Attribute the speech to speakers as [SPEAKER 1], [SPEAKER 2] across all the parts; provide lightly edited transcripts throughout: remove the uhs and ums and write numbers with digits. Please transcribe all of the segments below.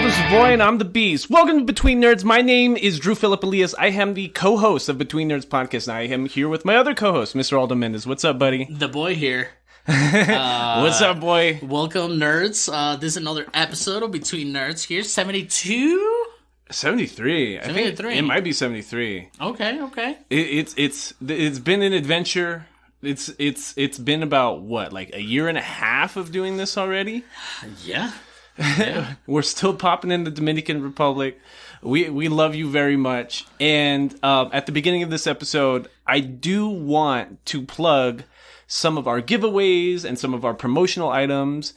[SPEAKER 1] this is Boy, and I'm the Beast. Welcome to Between Nerds. My name is Drew Philip Elias. I am the co-host of Between Nerds podcast, and I am here with my other co-host, Mr. Aldo Mendez. What's up, buddy?
[SPEAKER 2] The boy here.
[SPEAKER 1] What's up, boy?
[SPEAKER 2] Welcome, nerds. This is another episode of Between Nerds here. 72?
[SPEAKER 1] 73. I think it might be 73.
[SPEAKER 2] Okay.
[SPEAKER 1] It's been an adventure. It's been about what, like a year and a half of doing this already?
[SPEAKER 2] Yeah.
[SPEAKER 1] We're still popping in the Dominican Republic. We love you very much. And at the beginning of this episode, I do want to plug some of our giveaways and some of our promotional items.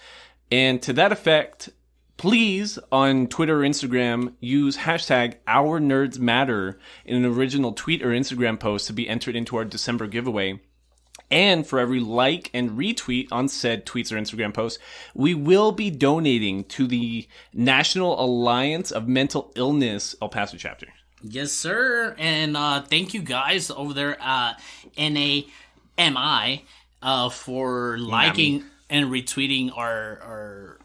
[SPEAKER 1] And to that effect, please, on Twitter or Instagram, use hashtag OurNerdsMatter in an original tweet or Instagram post to be entered into our December giveaway. And for every like and retweet on said tweets or Instagram posts, we will be donating to the National Alliance of Mental Illness El Paso chapter.
[SPEAKER 2] Yes, sir. And thank you guys over there at NAMI for liking and retweeting our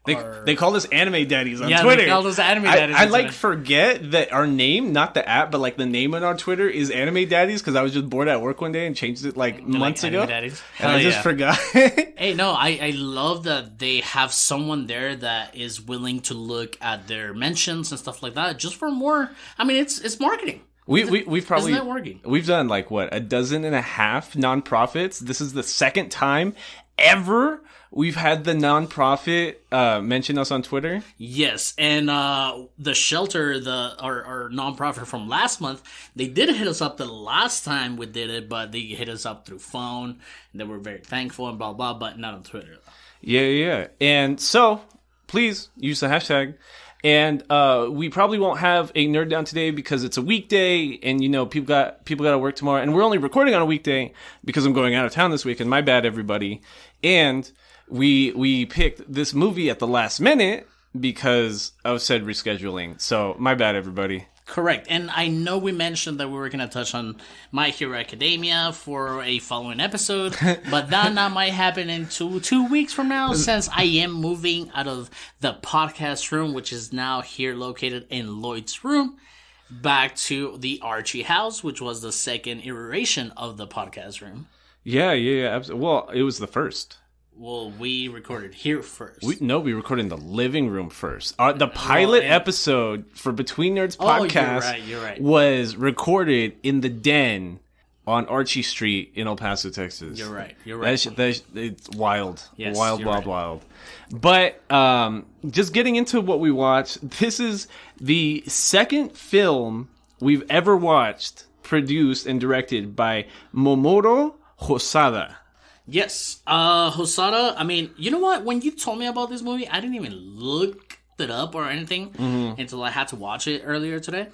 [SPEAKER 1] They call us anime daddies on Twitter.
[SPEAKER 2] Yeah, they call us anime daddies.
[SPEAKER 1] I forget that our name, not the app, but like the name on our Twitter is anime daddies because I was just bored at work one day and changed it months ago. And I just forgot.
[SPEAKER 2] Hey, no, I love that they have someone there that is willing to look at their mentions and stuff like that just for more. I mean, it's marketing.
[SPEAKER 1] We've probably
[SPEAKER 2] isn't that working?
[SPEAKER 1] We've done like what, 12 nonprofits. This is the second time ever we've had the nonprofit mention us on Twitter.
[SPEAKER 2] Yes, and the shelter, our nonprofit from last month, they did hit us up the last time we did it, but they hit us up through phone. And they were very thankful and blah blah, but not on Twitter.
[SPEAKER 1] Yeah. And so please use the hashtag. And we probably won't have a nerd down today because it's a weekday, and people got to work tomorrow, and we're only recording on a weekday because I'm going out of town this week. And my bad, everybody. And we picked this movie at the last minute because of said rescheduling. So my bad, everybody.
[SPEAKER 2] Correct. And I know we mentioned that we were going to touch on My Hero Academia for a following episode, but that might happen in two weeks from now since I am moving out of the podcast room, which is now here located in Lloyd's room, back to the Archie house, which was the second iteration of the podcast room.
[SPEAKER 1] Yeah, absolutely. Well, it was the first.
[SPEAKER 2] Well, we recorded here first.
[SPEAKER 1] We recorded in the living room first. The pilot episode for Between Nerds podcast
[SPEAKER 2] you're right.
[SPEAKER 1] was recorded in the den on Archie Street in El Paso, Texas.
[SPEAKER 2] You're right.
[SPEAKER 1] It's wild.
[SPEAKER 2] Yes,
[SPEAKER 1] Wild. But just getting into what we watched, this is the second film we've ever watched, produced and directed by Mamoru Hosoda.
[SPEAKER 2] Yes. Hosoda, I mean, you know what? When you told me about this movie, I didn't even look it up or anything until I had to watch it earlier today.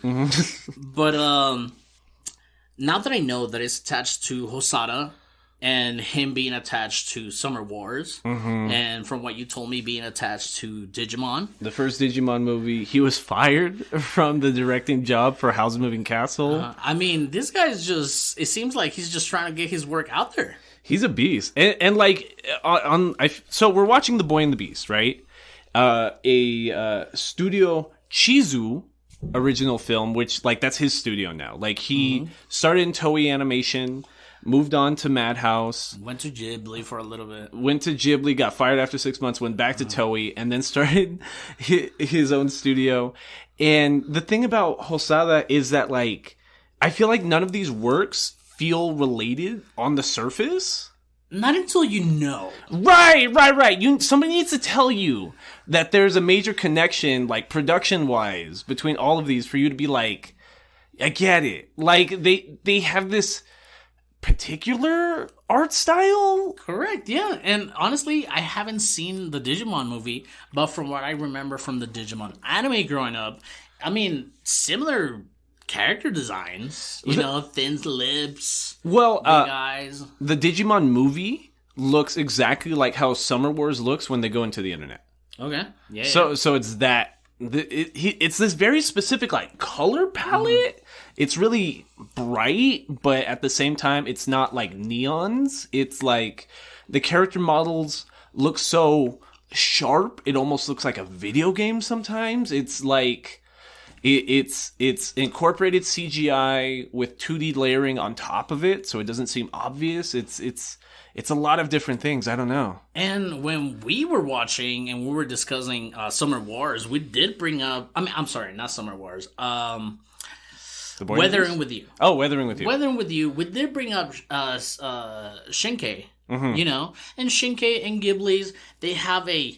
[SPEAKER 2] But now that I know that it's attached to Hosoda and him being attached to Summer Wars, and from what you told me, being attached to Digimon.
[SPEAKER 1] The first Digimon movie, he was fired from the directing job for Howl's Moving Castle.
[SPEAKER 2] I mean, this guy's just, it seems like he's just trying to get his work out there.
[SPEAKER 1] He's a beast. And like, so we're watching The Boy and the Beast, right? A Studio Chizu original film, which, like, that's his studio now. Like, he started in Toei Animation, moved on to Madhouse.
[SPEAKER 2] Went to Ghibli for a little bit.
[SPEAKER 1] Went to Ghibli, got fired after 6 months, went back to Toei, and then started his own studio. And the thing about Hosoda is that, like, I feel like none of these works feel related on the surface.
[SPEAKER 2] Not until you know.
[SPEAKER 1] Right. Somebody needs to tell you that there's a major connection, like production-wise, between all of these for you to be like, I get it. Like, they have this particular art style?
[SPEAKER 2] Correct, yeah. And honestly, I haven't seen the Digimon movie, but from what I remember from the Digimon anime growing up, I mean, similar character designs, thin lips, big eyes.
[SPEAKER 1] The Digimon movie looks exactly like how Summer Wars looks when they go into the internet.
[SPEAKER 2] Okay. Yeah.
[SPEAKER 1] So it's that. It's this very specific like color palette. It's really bright, but at the same time, it's not like neons. It's like the character models look so sharp. It almost looks like a video game sometimes. It's like it's incorporated CGI with 2D layering on top of it, so it doesn't seem obvious. It's a lot of different things. I don't know.
[SPEAKER 2] And when we were watching and we were discussing Summer Wars, we did bring up. I mean, I'm sorry, not Summer Wars. Weathering with You.
[SPEAKER 1] Oh, Weathering with You.
[SPEAKER 2] Weathering with You. We did bring up Shinkai.
[SPEAKER 1] Mm-hmm.
[SPEAKER 2] You know, and Shinkai and Ghibli's, they have a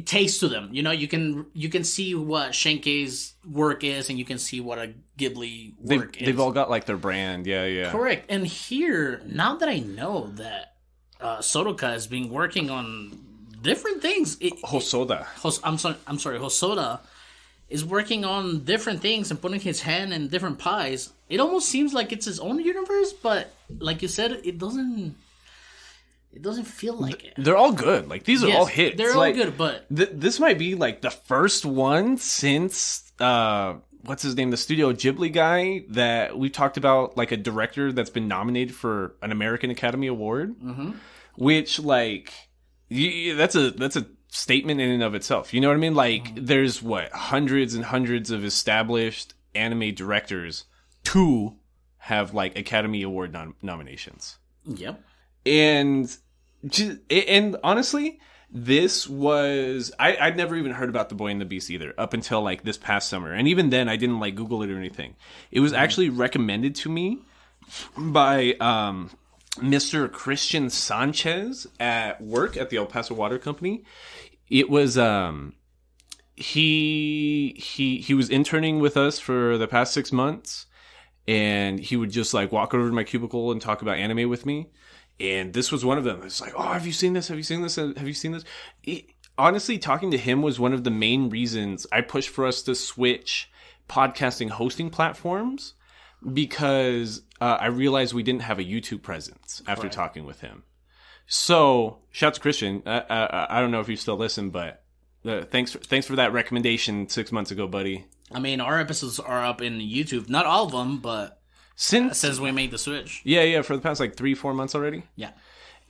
[SPEAKER 2] taste to them. You know, you can see what Shinkai's work is, and you can see what a Ghibli work is.
[SPEAKER 1] They've all got like their brand. Yeah.
[SPEAKER 2] Correct. And here, now that I know that Sotoka has been working on different things,
[SPEAKER 1] Hosoda.
[SPEAKER 2] I'm sorry, Hosoda is working on different things and putting his hand in different pies. It almost seems like it's his own universe, but like you said, it doesn't feel like it.
[SPEAKER 1] They're all good. Like, these are all hits.
[SPEAKER 2] They're all good, but
[SPEAKER 1] this might be like the first one since what's his name, the Studio Ghibli guy that we've talked about, like a director that's been nominated for an American Academy Award, which like that's a statement in and of itself. You know what I mean? Like, there's hundreds and hundreds of established anime directors to have like Academy Award nominations.
[SPEAKER 2] Yep.
[SPEAKER 1] And honestly, this was I'd never even heard about The Boy and the Beast either up until like this past summer, and even then I didn't like Google it or anything. It was actually recommended to me by Mr. Christian Sanchez at work at the El Paso Water Company. It was he was interning with us for the past 6 months, and he would just like walk over to my cubicle and talk about anime with me. And this was one of them. It's like, oh, have you seen this? Have you seen this? Have you seen this? Honestly, talking to him was one of the main reasons I pushed for us to switch podcasting hosting platforms, because I realized we didn't have a YouTube presence after talking with him. So, shout out to Christian. I don't know if you still listen, but thanks for that recommendation 6 months ago, buddy.
[SPEAKER 2] I mean, our episodes are up in YouTube. Not all of them, but since we made the switch.
[SPEAKER 1] Yeah, for the past like 3-4 months already.
[SPEAKER 2] Yeah.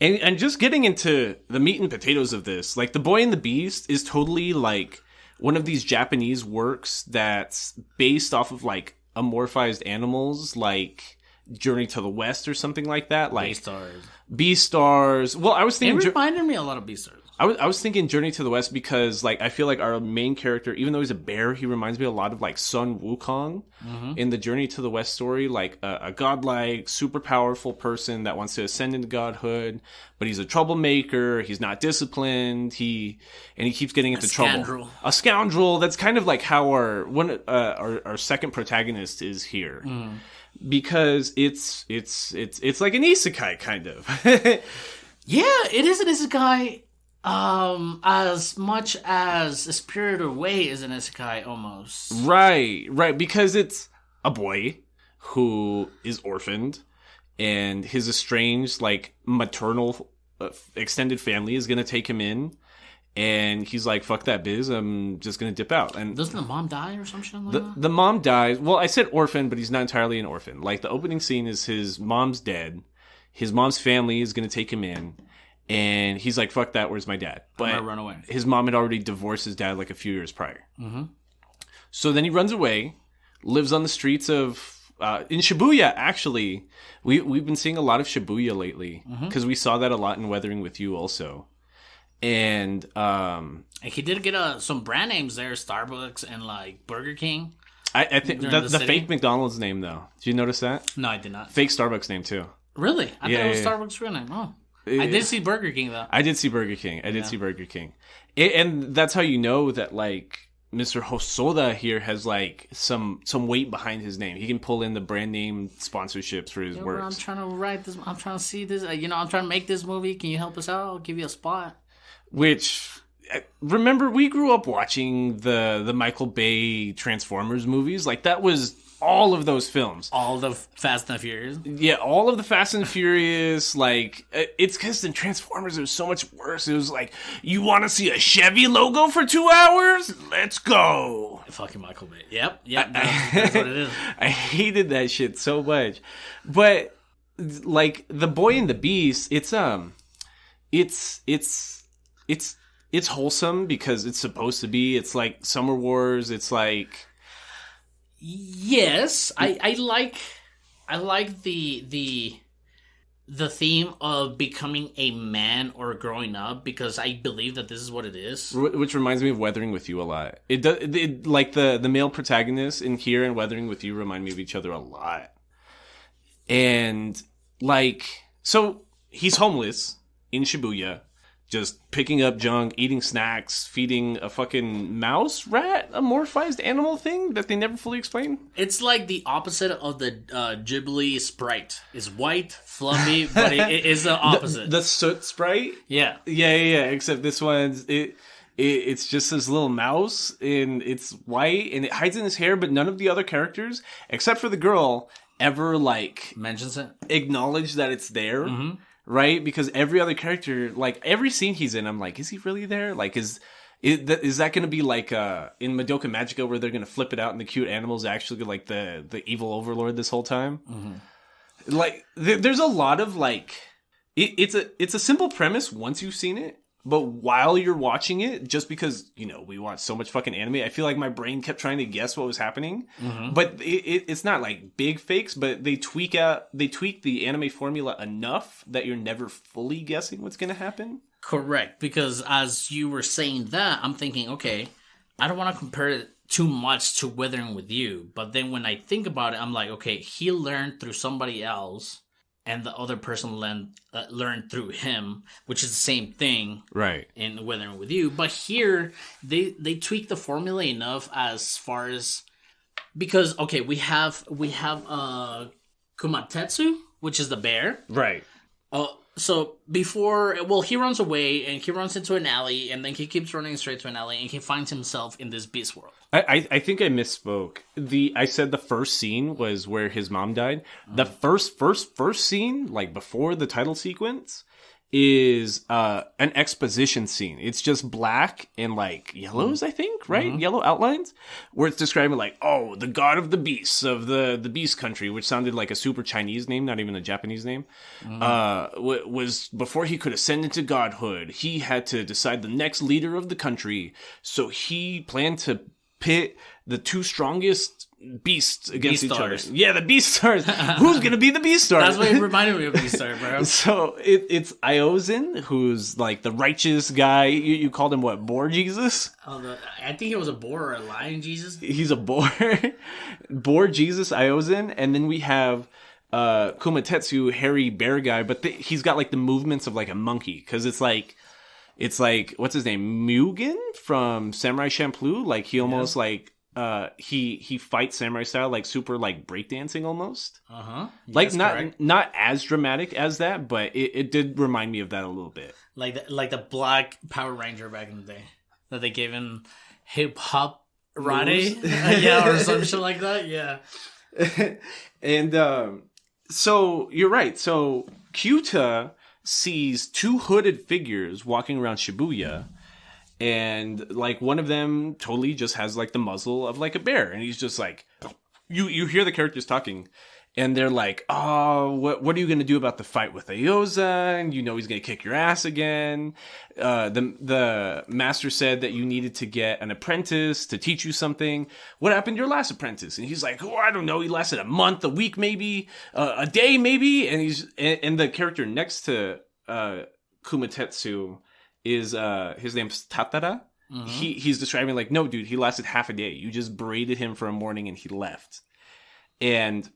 [SPEAKER 1] And just getting into the meat and potatoes of this, like The Boy and the Beast is totally like one of these Japanese works that's based off of like amorphized animals, like Journey to the West or something like that. Like Beastars. Well, I was thinking
[SPEAKER 2] it reminded me a lot of Beastars.
[SPEAKER 1] I was thinking Journey to the West because, like, I feel like our main character, even though he's a bear, he reminds me a lot of, like, Sun Wukong in the Journey to the West story. Like, a godlike, super powerful person that wants to ascend into godhood, but he's a troublemaker, he's not disciplined, he keeps getting into trouble. A scoundrel. That's kind of like how our second protagonist is here. Because it's like an isekai, kind of.
[SPEAKER 2] Yeah, it is an isekai. As much as Spirited Away is an isekai, almost.
[SPEAKER 1] Right, because it's a boy who is orphaned, and his estranged, like, maternal extended family is gonna take him in, and he's like, fuck that biz, I'm just gonna dip out. And
[SPEAKER 2] doesn't the mom die or some shit like that?
[SPEAKER 1] The mom dies. Well, I said orphan, but he's not entirely an orphan. Like, the opening scene is his mom's dead, his mom's family is gonna take him in, and he's like, fuck that, where's my dad? But
[SPEAKER 2] I'm gonna run away.
[SPEAKER 1] His mom had already divorced his dad like a few years prior. So then he runs away, lives on the streets of... in Shibuya, actually. We've been seeing a lot of Shibuya lately, because we saw that a lot in Weathering with You also. And
[SPEAKER 2] he did get some brand names there, Starbucks and like Burger King.
[SPEAKER 1] I think the fake McDonald's name, though. Did you notice that?
[SPEAKER 2] No, I did not.
[SPEAKER 1] Fake Starbucks name, too.
[SPEAKER 2] Really? I thought it was Starbucks' real name. Oh. I did see Burger King, though.
[SPEAKER 1] I did see Burger King. And that's how you know that, like, Mr. Hosoda here has, like, some weight behind his name. He can pull in the brand name sponsorships for his works.
[SPEAKER 2] I'm trying to write this. I'm trying to see this. I'm trying to make this movie. Can you help us out? I'll give you a spot.
[SPEAKER 1] Which, remember, we grew up watching the Michael Bay Transformers movies. Like, that was... all of those films.
[SPEAKER 2] All the Fast and Furious.
[SPEAKER 1] Yeah, all of the Fast and Furious. Like, it's because in Transformers it was so much worse. It was like, you want to see a Chevy logo for 2 hours? Let's go.
[SPEAKER 2] Fucking Michael Bay. Yep, that's what it is.
[SPEAKER 1] I hated that shit so much. But, like, The Boy and the Beast, it's it's wholesome because it's supposed to be. It's like Summer Wars. It's like
[SPEAKER 2] yes, I like the theme of becoming a man or growing up, because I believe that this is what it is.
[SPEAKER 1] Which reminds me of Weathering with You a lot. It does like the male protagonists in here and Weathering with You remind me of each other a lot. And like, so he's homeless in Shibuya, just picking up junk, eating snacks, feeding a fucking mouse rat, amorphized animal thing that they never fully explain.
[SPEAKER 2] It's like the opposite of the Ghibli Sprite. It's white, fluffy, but it is the opposite.
[SPEAKER 1] The soot sprite?
[SPEAKER 2] Yeah.
[SPEAKER 1] Yeah. Except this one's it's just this little mouse, and it's white, and it hides in his hair, but none of the other characters, except for the girl, ever like
[SPEAKER 2] mentions it,
[SPEAKER 1] acknowledge that it's there. Mm-hmm. Right? Because every other character, like, every scene he's in, I'm like, is he really there? Like, is that going to be like in Madoka Magica, where they're going to flip it out and the cute animals actually like the evil overlord this whole time? Mm-hmm. Like, there's a lot of, like, it's a simple premise once you've seen it, but while you're watching it, just because, you know, we watch so much fucking anime, I feel like my brain kept trying to guess what was happening. Mm-hmm. But it's not like big fakes, but they tweak the anime formula enough that you're never fully guessing what's going to happen.
[SPEAKER 2] Correct. Because as you were saying that, I'm thinking, okay, I don't want to compare it too much to Weathering with You. But then when I think about it, I'm like, okay, he learned through somebody else, and the other person learned through him, which is the same thing,
[SPEAKER 1] right?
[SPEAKER 2] In Weathering with You, but here they tweak the formula enough as far as, because okay, we have Kumatetsu, which is the bear,
[SPEAKER 1] right?
[SPEAKER 2] So before, well, he runs away and he runs into an alley, and then he keeps running straight to an alley, and he finds himself in this beast world.
[SPEAKER 1] I think I misspoke. I said the first scene was where his mom died. The first scene, like before the title sequence, is an exposition scene. It's just black and like yellows, I think, right? Mm-hmm. Yellow outlines, where it's describing like, oh, the god of the beasts of the beast country, which sounded like a super Chinese name, not even a Japanese name. Mm-hmm. Was before he could ascend into godhood, he had to decide the next leader of the country. So he planned to pit the two strongest beasts against each other. Yeah, the Beastars. Who's gonna be the Beastar?
[SPEAKER 2] That's what it reminded me of Beastar, bro.
[SPEAKER 1] So it's Iozan, who's like the righteous guy. You called him what? Boar Jesus?
[SPEAKER 2] I think it was a boar or a lion Jesus.
[SPEAKER 1] He's a boar. Boar Jesus, Iozan, and then we have Kumatetsu, hairy bear guy, but he's got like the movements of like a monkey, because it's like what's his name, Mugen from Samurai Champloo. Like he almost like he fights samurai style, like super like breakdancing almost. Like not as dramatic as that, but it did remind me of that a little bit.
[SPEAKER 2] Like the Black Power Ranger back in the day that they gave him hip hop karate, yeah, or some shit like that. Yeah.
[SPEAKER 1] And so you're right. So Kyuta sees two hooded figures walking around Shibuya, and like one of them totally just has like the muzzle of like a bear, and he's just like, you hear the characters talking, and they're like, oh, what are you gonna do about the fight with Iozan? And you know he's gonna kick your ass again. The master said that you needed to get an apprentice to teach you something. What happened to your last apprentice? And he's like, oh, I don't know. He lasted a month, a week, maybe, a day, maybe. And the character next to Kumatetsu is his name's Tatara. Mm-hmm. He's describing like, no, dude, he lasted half a day. You just braided him for a morning and he left. And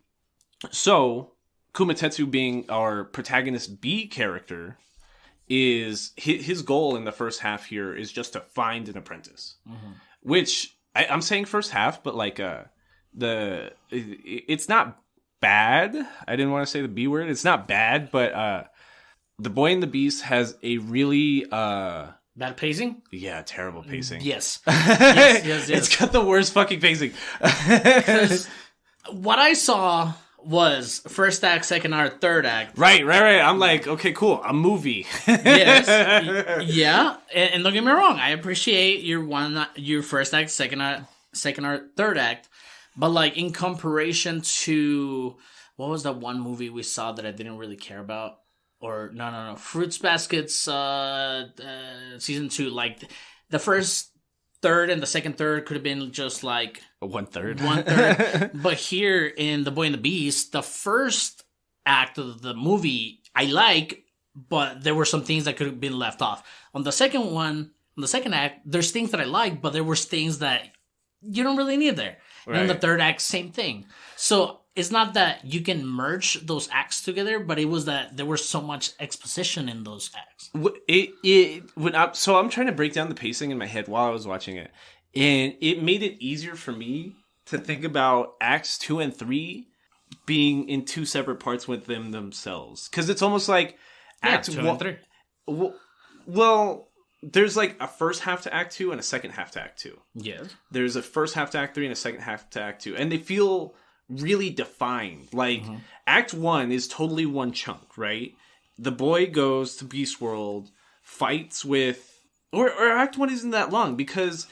[SPEAKER 1] so Kumatetsu, being our protagonist B character, is his goal in the first half here is just to find an apprentice. Mm-hmm. Which I'm saying first half, but like it's not bad. I didn't want to say the B word. It's not bad, but The Boy and the Beast has a really
[SPEAKER 2] bad pacing?
[SPEAKER 1] Yeah, terrible pacing.
[SPEAKER 2] Yes.
[SPEAKER 1] yes. It's got the worst fucking pacing.
[SPEAKER 2] Because what I saw was first act, second act, third act.
[SPEAKER 1] Right. I'm like, okay, cool. A movie.
[SPEAKER 2] Yes. Yeah. And don't get me wrong. I appreciate your first act, second act, third act. But like in comparison to, what was that one movie we saw that I didn't really care about? or no, Fruits Baskets season 2. Like the first third and the second third could have been just like
[SPEAKER 1] 1/3.
[SPEAKER 2] But here in The Boy and the Beast, the first act of the movie I like, but there were some things that could have been left off. On the second act, there's things that I like, but there were things that you don't really need there. Right. And in the third act, same thing. So it's not that you can merge those acts together, but it was that there was so much exposition in those acts.
[SPEAKER 1] So I'm trying to break down the pacing in my head while I was watching it, and it made it easier for me to think about acts 2 and 3 being in two separate parts with themselves, because it's almost like act
[SPEAKER 2] 2 and 3.
[SPEAKER 1] Well, there's like a first half to act 2 and a second half to act 2.
[SPEAKER 2] Yes.
[SPEAKER 1] There's a first half to act 3 and a second half to act 2, and they feel really defined. Like act 1 is totally one chunk, right? The boy goes to Beast World, fights with, or act 1 isn't that long, because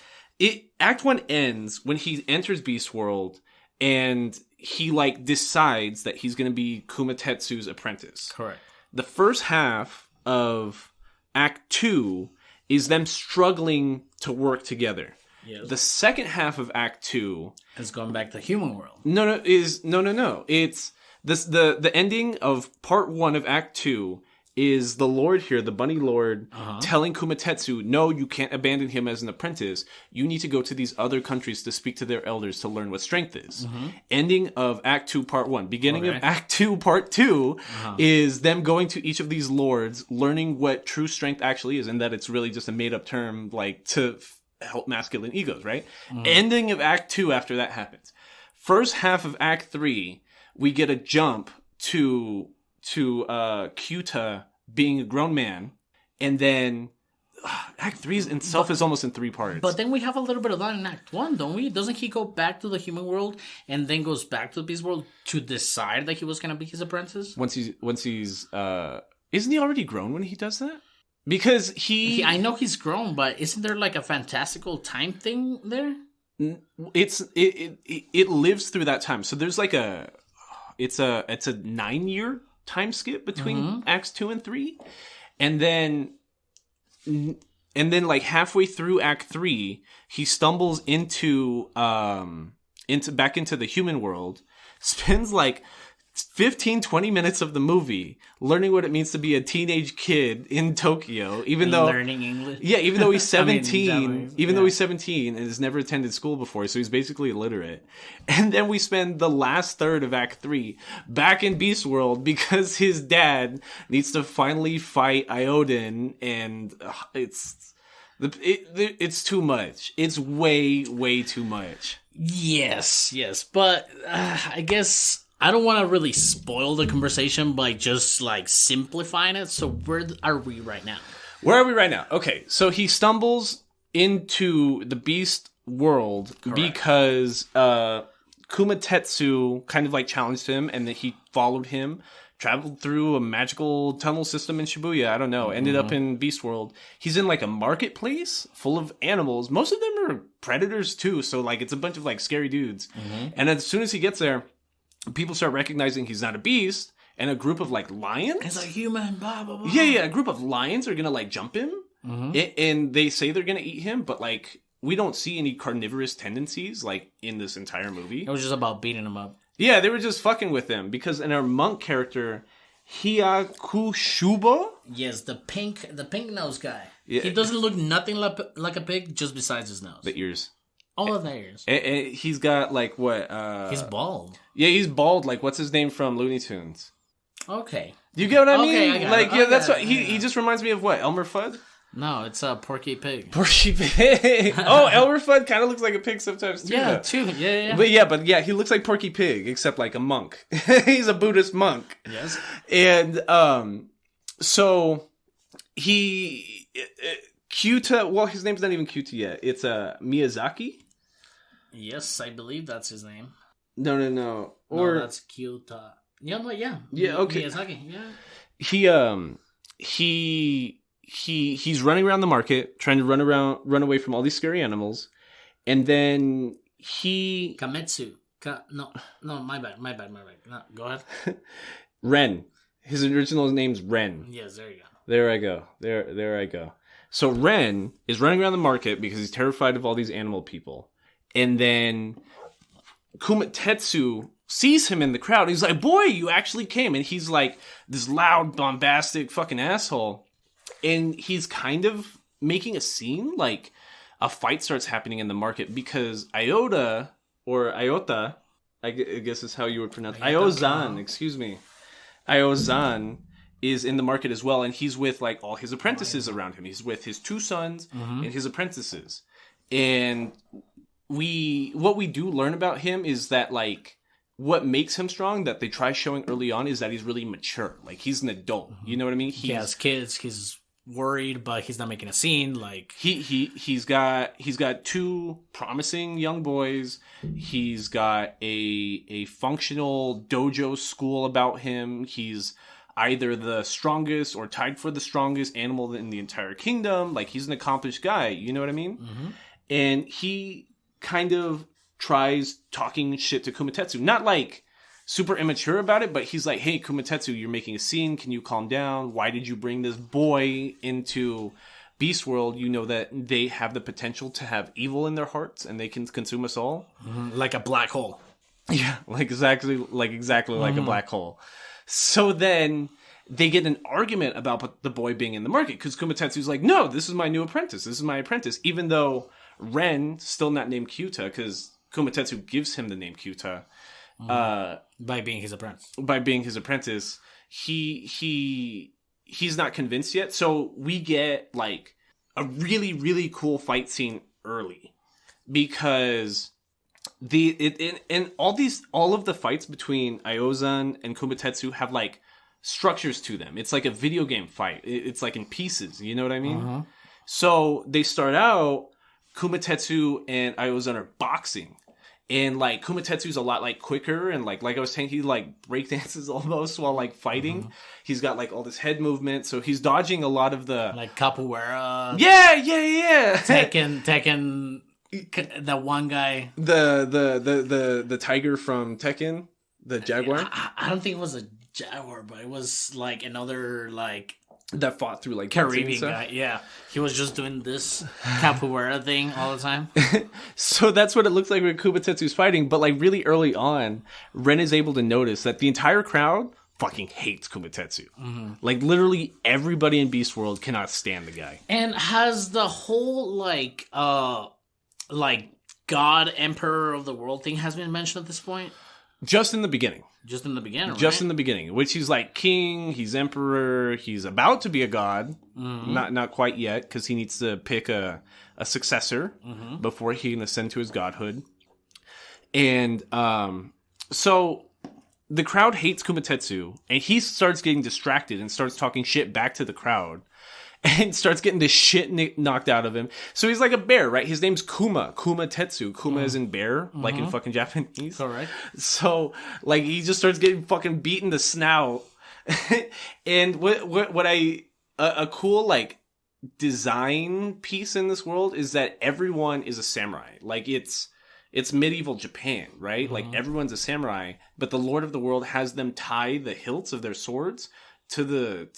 [SPEAKER 1] act 1 ends when he enters Beast World and he like decides that he's going to be Kumatetsu's apprentice.
[SPEAKER 2] Correct.
[SPEAKER 1] The first half of act 2 is them struggling to work together.
[SPEAKER 2] Yes.
[SPEAKER 1] The second half of act 2
[SPEAKER 2] is going back to human world.
[SPEAKER 1] No. It's this the ending of part 1 of act 2 is the Lord here, the Bunny Lord, telling Kumatetsu, no, you can't abandon him as an apprentice. You need to go to these other countries to speak to their elders to learn what strength is. Ending of Act 2, Part 1. Beginning of Act 2, Part 2 is them going to each of these lords, learning what true strength actually is, and that it's really just a made-up term like to help masculine egos, right? Ending of Act 2 after that happens. First half of Act 3, we get a jump to Kyuta being a grown man, and then Act 3 itself is almost in 3 parts.
[SPEAKER 2] But then we have a little bit of that in Act 1, don't we? Doesn't he go back to the human world and then goes back to the beast world to decide that he was going to be his apprentice?
[SPEAKER 1] Once he's isn't he already grown when he does that? Because
[SPEAKER 2] I know he's grown, but isn't there like a fantastical time thing there?
[SPEAKER 1] It lives through that time. So there's like it's a 9-year time skip between acts 2 and 3, and then like halfway through act 3 he stumbles into back into the human world, spends like 15-20 minutes of the movie learning what it means to be a teenage kid in Tokyo, even though
[SPEAKER 2] learning English.
[SPEAKER 1] Yeah, even though he's 17, though he's 17 and has never attended school before, so he's basically illiterate. And then we spend the last third of Act 3 back in Beast World because his dad needs to finally fight Iodin, and it's too much. It's way too much.
[SPEAKER 2] Yes, but I guess I don't want to really spoil the conversation by just like simplifying it. So where are we right now?
[SPEAKER 1] Okay, so he stumbles into the Beast world because Kumatetsu kind of like challenged him, and then he followed him, traveled through a magical tunnel system in Shibuya. I don't know. Ended up in Beast World. He's in like a marketplace full of animals. Most of them are predators too. So like it's a bunch of like scary dudes. And as soon as he gets there, people start recognizing he's not a beast, and a group of like lions.
[SPEAKER 2] It's a human, blah blah blah.
[SPEAKER 1] Yeah. A group of lions are gonna like jump him, and they say they're gonna eat him, but like we don't see any carnivorous tendencies like in this entire movie.
[SPEAKER 2] It was just about beating him up.
[SPEAKER 1] Yeah, they were just fucking with him because in our monk character, Hyakushuba.
[SPEAKER 2] Yes, the pink nose guy. Yeah. He doesn't look nothing like a pig, just besides his nose.
[SPEAKER 1] The ears.
[SPEAKER 2] All of the ears.
[SPEAKER 1] And he's got like what?
[SPEAKER 2] He's bald.
[SPEAKER 1] Yeah, he's bald. Like what's his name from Looney Tunes?
[SPEAKER 2] Okay.
[SPEAKER 1] You get what I mean?
[SPEAKER 2] Okay, I got
[SPEAKER 1] like
[SPEAKER 2] it.
[SPEAKER 1] yeah, that's what he just reminds me of. What, Elmer Fudd?
[SPEAKER 2] No, it's a Porky Pig.
[SPEAKER 1] Porky Pig. Oh, Elmer Fudd kind of looks like a pig sometimes too.
[SPEAKER 2] Yeah,
[SPEAKER 1] though.
[SPEAKER 2] too. Yeah.
[SPEAKER 1] But he looks like Porky Pig except like a monk. He's a Buddhist monk.
[SPEAKER 2] Yes.
[SPEAKER 1] And so Kyuta. Well, his name's not even Kyuta yet. It's Miyazaki.
[SPEAKER 2] Yes, I believe that's his name.
[SPEAKER 1] No. Or
[SPEAKER 2] no, that's Kyuta. Yeah, but yeah.
[SPEAKER 1] Yeah, okay.
[SPEAKER 2] Miyazaki, yeah.
[SPEAKER 1] He's running around the market, trying to run away from all these scary animals, and then
[SPEAKER 2] Kametsu. No, my bad. No, go ahead.
[SPEAKER 1] Ren. His original name's Ren.
[SPEAKER 2] Yes, there you go.
[SPEAKER 1] There I go. There I go. So Ren is running around the market because he's terrified of all these animal people. And then Kumatetsu sees him in the crowd. He's like, boy, you actually came. And he's like this loud, bombastic fucking asshole. And he's kind of making a scene. Like, a fight starts happening in the market because Iota, I guess is how you would pronounce it. Iozan, excuse me. Iozan is in the market as well, and he's with like all his apprentices around him. He's with his 2 sons and his apprentices. And what we do learn about him is that like what makes him strong that they try showing early on is that he's really mature. Like he's an adult. You know what I mean?
[SPEAKER 2] He has kids. He's worried, but he's not making a scene. Like
[SPEAKER 1] he's got 2 promising young boys. He's got a functional dojo school about him. He's either the strongest or tied for the strongest animal in the entire kingdom. Like he's an accomplished guy. You know what I mean? And he kind of tries talking shit to Kumatetsu. Not like super immature about it, but he's like, hey, Kumatetsu, you're making a scene. Can you calm down? Why did you bring this boy into Beast World? You know that they have the potential to have evil in their hearts and they can consume us all.
[SPEAKER 2] Like a black hole.
[SPEAKER 1] Yeah, exactly like a black hole. So then they get an argument about the boy being in the market because Kumatetsu's like, no, this is my new apprentice. This is my apprentice. Even though Ren, still not named Kyuta, because Kumatetsu gives him the name Kyuta.
[SPEAKER 2] By being his apprentice.
[SPEAKER 1] He's not convinced yet. So we get like a really, really cool fight scene early because all of the fights between Iozan and Kumatetsu have like structures to them. It's like a video game fight. It's like in pieces. You know what I mean? So they start out, Kumatetsu and Iozan are boxing. And like Kumatetsu's a lot like quicker and like I was saying, he like breakdances almost while like fighting. He's got like all this head movement, so he's dodging a lot of the
[SPEAKER 2] like capoeira.
[SPEAKER 1] Yeah.
[SPEAKER 2] Tekken. That one guy,
[SPEAKER 1] the tiger from Tekken, the jaguar.
[SPEAKER 2] I don't think it was a jaguar, but it was like another like
[SPEAKER 1] that fought through like
[SPEAKER 2] Caribbean guy. Yeah, he was just doing this capoeira thing all the time.
[SPEAKER 1] So that's what it looks like when Kumatetsu's fighting. But like really early on, Ren is able to notice that the entire crowd fucking hates Kumatetsu. Like literally everybody in Beast World cannot stand the guy.
[SPEAKER 2] And has the whole like God Emperor of the World thing has been mentioned at this point?
[SPEAKER 1] Just in the beginning.
[SPEAKER 2] Just in the beginning, right?
[SPEAKER 1] Just in the beginning, which he's like king, he's emperor, he's about to be a god. Not quite yet, because he needs to pick a successor before he can ascend to his godhood. And so the crowd hates Kumatetsu, and he starts getting distracted and starts talking shit back to the crowd. And starts getting the shit knocked out of him. So he's like a bear, right? His name's Kumatetsu. Kuma is in bear, like in fucking Japanese.
[SPEAKER 2] Correct.
[SPEAKER 1] So, like, he just starts getting fucking beaten the snout. And a cool, like, design piece in this world is that everyone is a samurai. Like, it's medieval Japan, right? Like, everyone's a samurai, but the Lord of the World has them tie the hilts of their swords to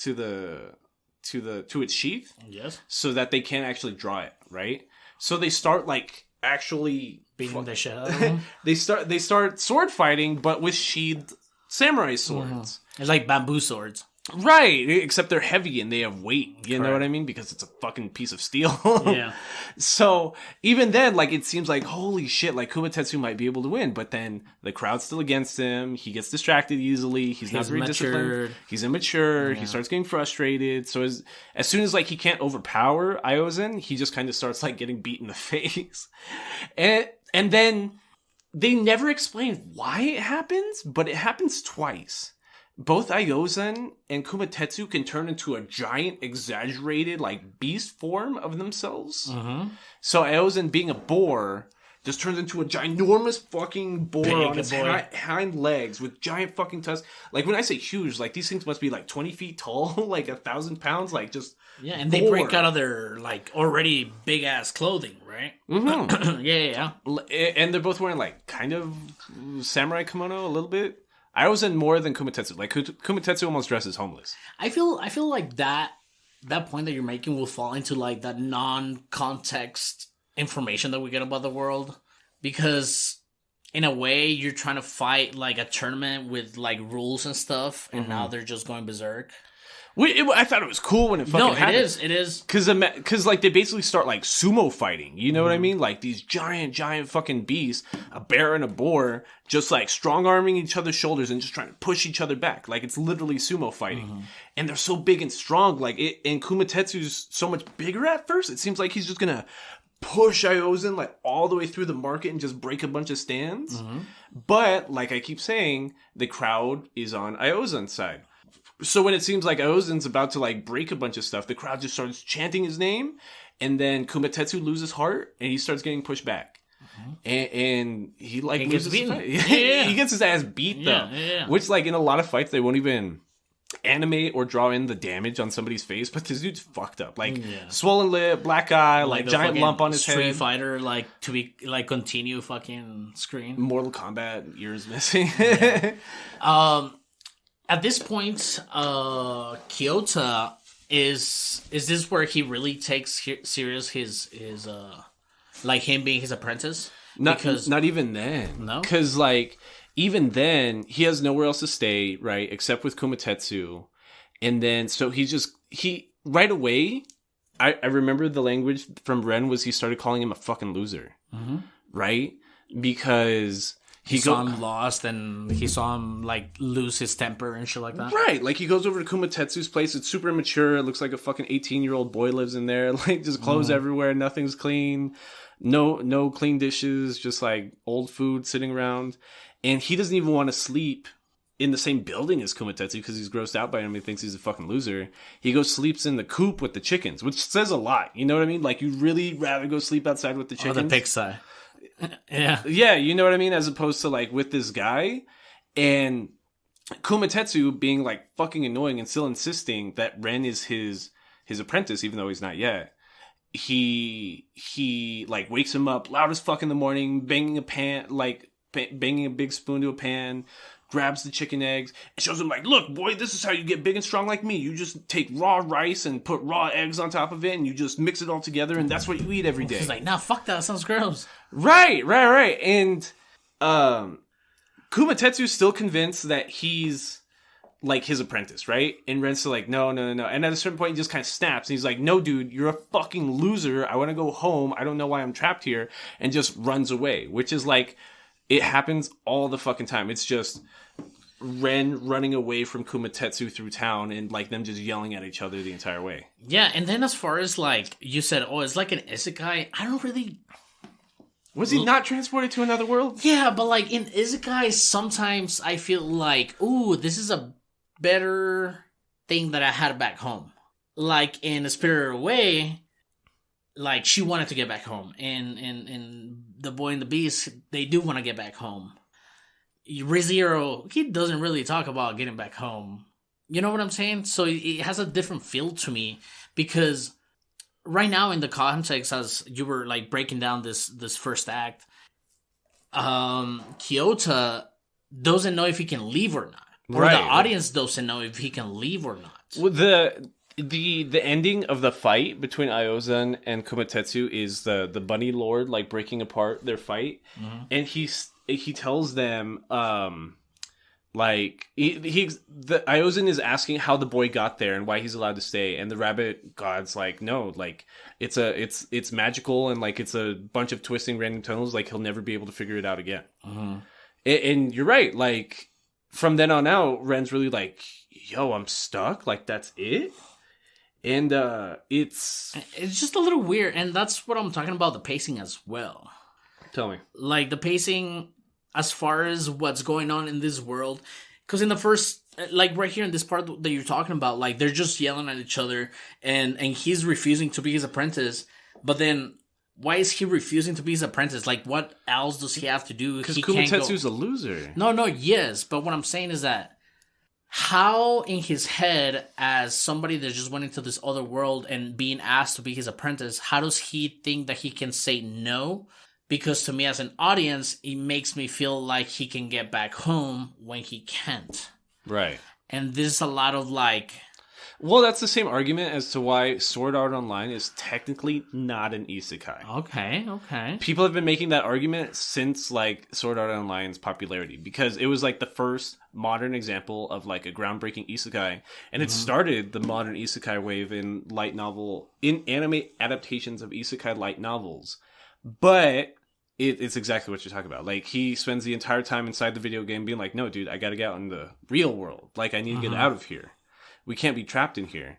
[SPEAKER 1] its sheath.
[SPEAKER 2] Yes.
[SPEAKER 1] So that they can't actually draw it, right? So they start like actually
[SPEAKER 2] beating the shit out of them.
[SPEAKER 1] They start sword fighting, but with sheathed samurai swords.
[SPEAKER 2] It's like bamboo swords.
[SPEAKER 1] Right, except they're heavy and they have weight. You know what I mean? Because it's a fucking piece of steel.
[SPEAKER 2] Yeah.
[SPEAKER 1] So even then, like, it seems like, holy shit, like Kumatetsu might be able to win, but then the crowd's still against him. He gets distracted easily. He's not very disciplined. He's immature. Yeah. He starts getting frustrated. So as soon as like he can't overpower Iozan, he just kind of starts like getting beat in the face. And then they never explain why it happens, but it happens twice. Both Iozan and Kumatetsu can turn into a giant, exaggerated, like, beast form of themselves. So Iozan, being a boar, just turns into a ginormous fucking boar on his hind legs with giant fucking tusks. Like, when I say huge, like, these things must be, like, 20 feet tall, like, 1,000 pounds, like, just
[SPEAKER 2] yeah, and they break out of their, like, already big-ass clothing, right?
[SPEAKER 1] Mm-hmm.
[SPEAKER 2] Yeah.
[SPEAKER 1] And they're both wearing, like, kind of samurai kimono a little bit. Aiozan more than Kumatetsu. Like Kumatetsu almost dresses homeless.
[SPEAKER 2] I feel like that point that you're making will fall into like that non-context information that we get about the world, because in a way you're trying to fight like a tournament with like rules and stuff, and now they're just going berserk.
[SPEAKER 1] I thought it was cool when it fucking happened.
[SPEAKER 2] It is.
[SPEAKER 1] Because like, they basically start, like, sumo fighting. You know what I mean? Like, these giant fucking beasts, a bear and a boar, just, like, strong-arming each other's shoulders and just trying to push each other back. Like, it's literally sumo fighting. And they're so big and strong. Like, and Kumatetsu's so much bigger at first. It seems like he's just gonna push Aiozan, like, all the way through the market and just break a bunch of stands. But, like I keep saying, the crowd is on Aiozan's side. So when it seems like Aiozan's about to, like, break a bunch of stuff, the crowd just starts chanting his name, and then Kumatetsu loses heart, and he starts getting pushed back. And he, like, loses his fight. He gets his ass beat, though. Which, like, in a lot of fights, they won't even animate or draw in the damage on somebody's face, but this dude's fucked up. Like, swollen lip, black eye, like giant lump on his head.
[SPEAKER 2] Street Fighter, like, to be, like, continue fucking screen.
[SPEAKER 1] Mortal Kombat, ears missing.
[SPEAKER 2] At this point, Kyoto is this where he really takes serious his like him being his apprentice?
[SPEAKER 1] Not even then.
[SPEAKER 2] No?
[SPEAKER 1] Because, like, even then, he has nowhere else to stay, right, except with Kumatetsu. And then, so he right away, I remember the language from Ren was he started calling him a fucking loser. Right? Because
[SPEAKER 2] he saw him lost, and he saw him, like, lose his temper and shit like that.
[SPEAKER 1] Right. Like, he goes over to Kumatetsu's place. It's super immature. It looks like a fucking 18-year-old boy lives in there. Like, just clothes everywhere. Nothing's clean. No clean dishes. Just, like, old food sitting around. And he doesn't even want to sleep in the same building as Kumatetsu because he's grossed out by him. He thinks he's a fucking loser. He goes sleeps in the coop with the chickens, which says a lot. You know what I mean? Like, you'd really rather go sleep outside with the chickens.
[SPEAKER 2] Oh, the pigsty.
[SPEAKER 1] Yeah, you know what I mean? As opposed to, like, with this guy. And Kumatetsu being, like, fucking annoying and still insisting that Ren is his apprentice, even though he's not yet. He like, wakes him up loud as fuck in the morning, banging a pan, like, banging a big spoon to a pan, grabs the chicken eggs, and shows him, like, look, boy, this is how you get big and strong like me. You just take raw rice and put raw eggs on top of it, and you just mix it all together, and that's what you eat every day.
[SPEAKER 2] He's like, nah, fuck that sounds gross.
[SPEAKER 1] Right. And Kumatetsu's still convinced that he's, like, his apprentice, right? And Ren's still like, no. And at a certain point, he just kind of snaps, and he's like, no, dude, you're a fucking loser. I want to go home. I don't know why I'm trapped here, and just runs away, which is, like, it happens all the fucking time. It's just Ren running away from Kumatetsu through town and, like, them just yelling at each other the entire way.
[SPEAKER 2] Yeah, and then as far as, like, you said, oh, it's like an isekai, I don't really...
[SPEAKER 1] Was he not transported to another world?
[SPEAKER 2] Yeah, but, like, in isekai, sometimes I feel like, ooh, this is a better thing that I had back home. Like, in A Spirited Away, like, she wanted to get back home. And The Boy and the Beast, they do want to get back home. Re:Zero, he doesn't really talk about getting back home. You know what I'm saying? So it has a different feel to me, because right now in the context, as you were, like, breaking down this first act, Kyoto doesn't know if he can leave or not. Or the audience doesn't know if he can leave or not.
[SPEAKER 1] Well, the ending of the fight between Aiozan and Kumatetsu is the bunny lord, like, breaking apart their fight, and he tells them, like, the Aiozan is asking how the boy got there and why he's allowed to stay, and the rabbit god's like, no, like, it's magical, and, like, it's a bunch of twisting random tunnels, like, he'll never be able to figure it out again. And you're right, like, from then on out, Ren's really like, yo, I'm stuck, like, that's it. And it's
[SPEAKER 2] just a little weird, and that's what I'm talking about, the pacing as well.
[SPEAKER 1] Tell me.
[SPEAKER 2] Like, the pacing as far as what's going on in this world, because in the first, like, right here in this part that you're talking about, like, they're just yelling at each other, and he's refusing to be his apprentice, but then why is he refusing to be his apprentice? Like, what else does he have to do?
[SPEAKER 1] Because Kumatetsu's a loser.
[SPEAKER 2] No, yes, but what I'm saying is that how in his head, as somebody that just went into this other world and being asked to be his apprentice, how does he think that he can say no because to me as an audience, it makes me feel like he can get back home when he can't.
[SPEAKER 1] Right.
[SPEAKER 2] And there's a lot of like...
[SPEAKER 1] Well, that's the same argument as to why Sword Art Online is technically not an isekai.
[SPEAKER 2] Okay.
[SPEAKER 1] People have been making that argument since like Sword Art Online's popularity, because it was like the first modern example of like a groundbreaking isekai, and it started the modern isekai wave in anime adaptations of isekai light novels. But it's exactly what you're talking about. Like, he spends the entire time inside the video game being like, no, dude, I gotta get out in the real world. Like, I need to get out of here. We can't be trapped in here.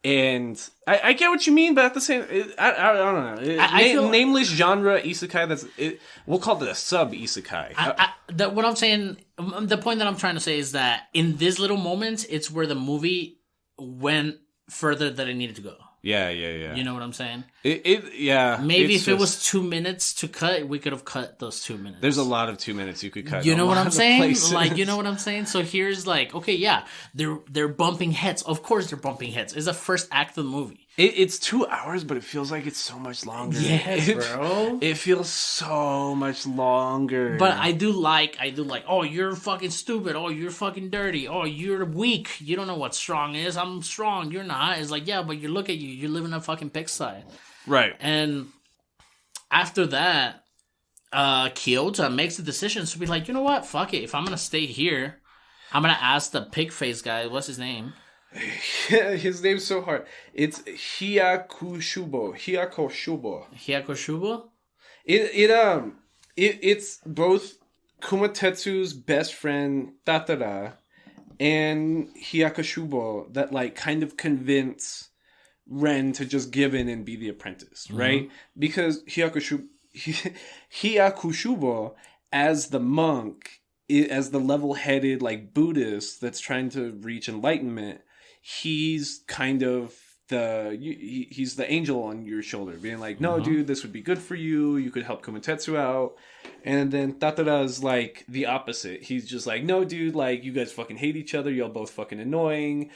[SPEAKER 1] And I get what you mean, but at the same, I don't know. Nameless genre isekai. We'll call it a sub isekai.
[SPEAKER 2] What I'm saying, the point that I'm trying to say is that in this little moment, it's where the movie went further than it needed to go.
[SPEAKER 1] Yeah.
[SPEAKER 2] You know what I'm saying?
[SPEAKER 1] Maybe
[SPEAKER 2] if it was 2 minutes to cut, we could have cut those 2 minutes.
[SPEAKER 1] There's a lot of 2 minutes you could cut.
[SPEAKER 2] You know what I'm saying? Like, you know what I'm saying? So here's like, okay, yeah, they're bumping heads. Of course they're bumping heads. It's the first act of the movie.
[SPEAKER 1] It's 2 hours, but it feels like it's so much longer.
[SPEAKER 2] Yes, bro.
[SPEAKER 1] It feels so much longer.
[SPEAKER 2] But I do like, oh, you're fucking stupid. Oh, you're fucking dirty. Oh, you're weak. You don't know what strong is. I'm strong. You're not. It's like, yeah, but you look at you. You live in a fucking pigsty.
[SPEAKER 1] Right.
[SPEAKER 2] And after that, Kyoto makes the decision to be like, you know what? Fuck it. If I'm going to stay here, I'm going to ask the pig face guy. What's his name?
[SPEAKER 1] His name's so hard. It's Hyakushubo.
[SPEAKER 2] Hyakushubo?
[SPEAKER 1] It's both Kumatetsu's best friend Tatara and Hyakushubo that like kind of convince Ren to just give in and be the apprentice, right? Because Hyakushubo as the monk, as the level-headed like Buddhist that's trying to reach enlightenment, he's kind of he's the angel on your shoulder, being like, no, dude, this would be good for you. You could help Kumatetsu out. And then Tatara's like the opposite. He's just like, no, dude, like, you guys fucking hate each other. You're both fucking annoying.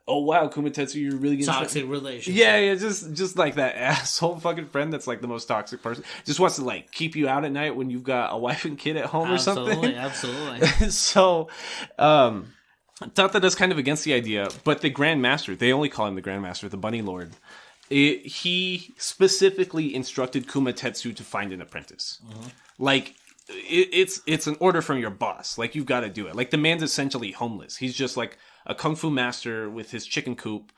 [SPEAKER 1] Oh, wow, Kumatetsu, you're really
[SPEAKER 2] toxic relationship.
[SPEAKER 1] Yeah, just like that asshole fucking friend that's like the most toxic person. Just wants to like keep you out at night when you've got a wife and kid at home or something.
[SPEAKER 2] Absolutely.
[SPEAKER 1] So, Tatara's kind of against the idea, but the Grand Master, they only call him the Grand Master, the Bunny Lord. He specifically instructed Kumatetsu to find an apprentice. Like, it's an order from your boss. Like, you've got to do it. Like, the man's essentially homeless. He's just like a kung fu master with his chicken coop,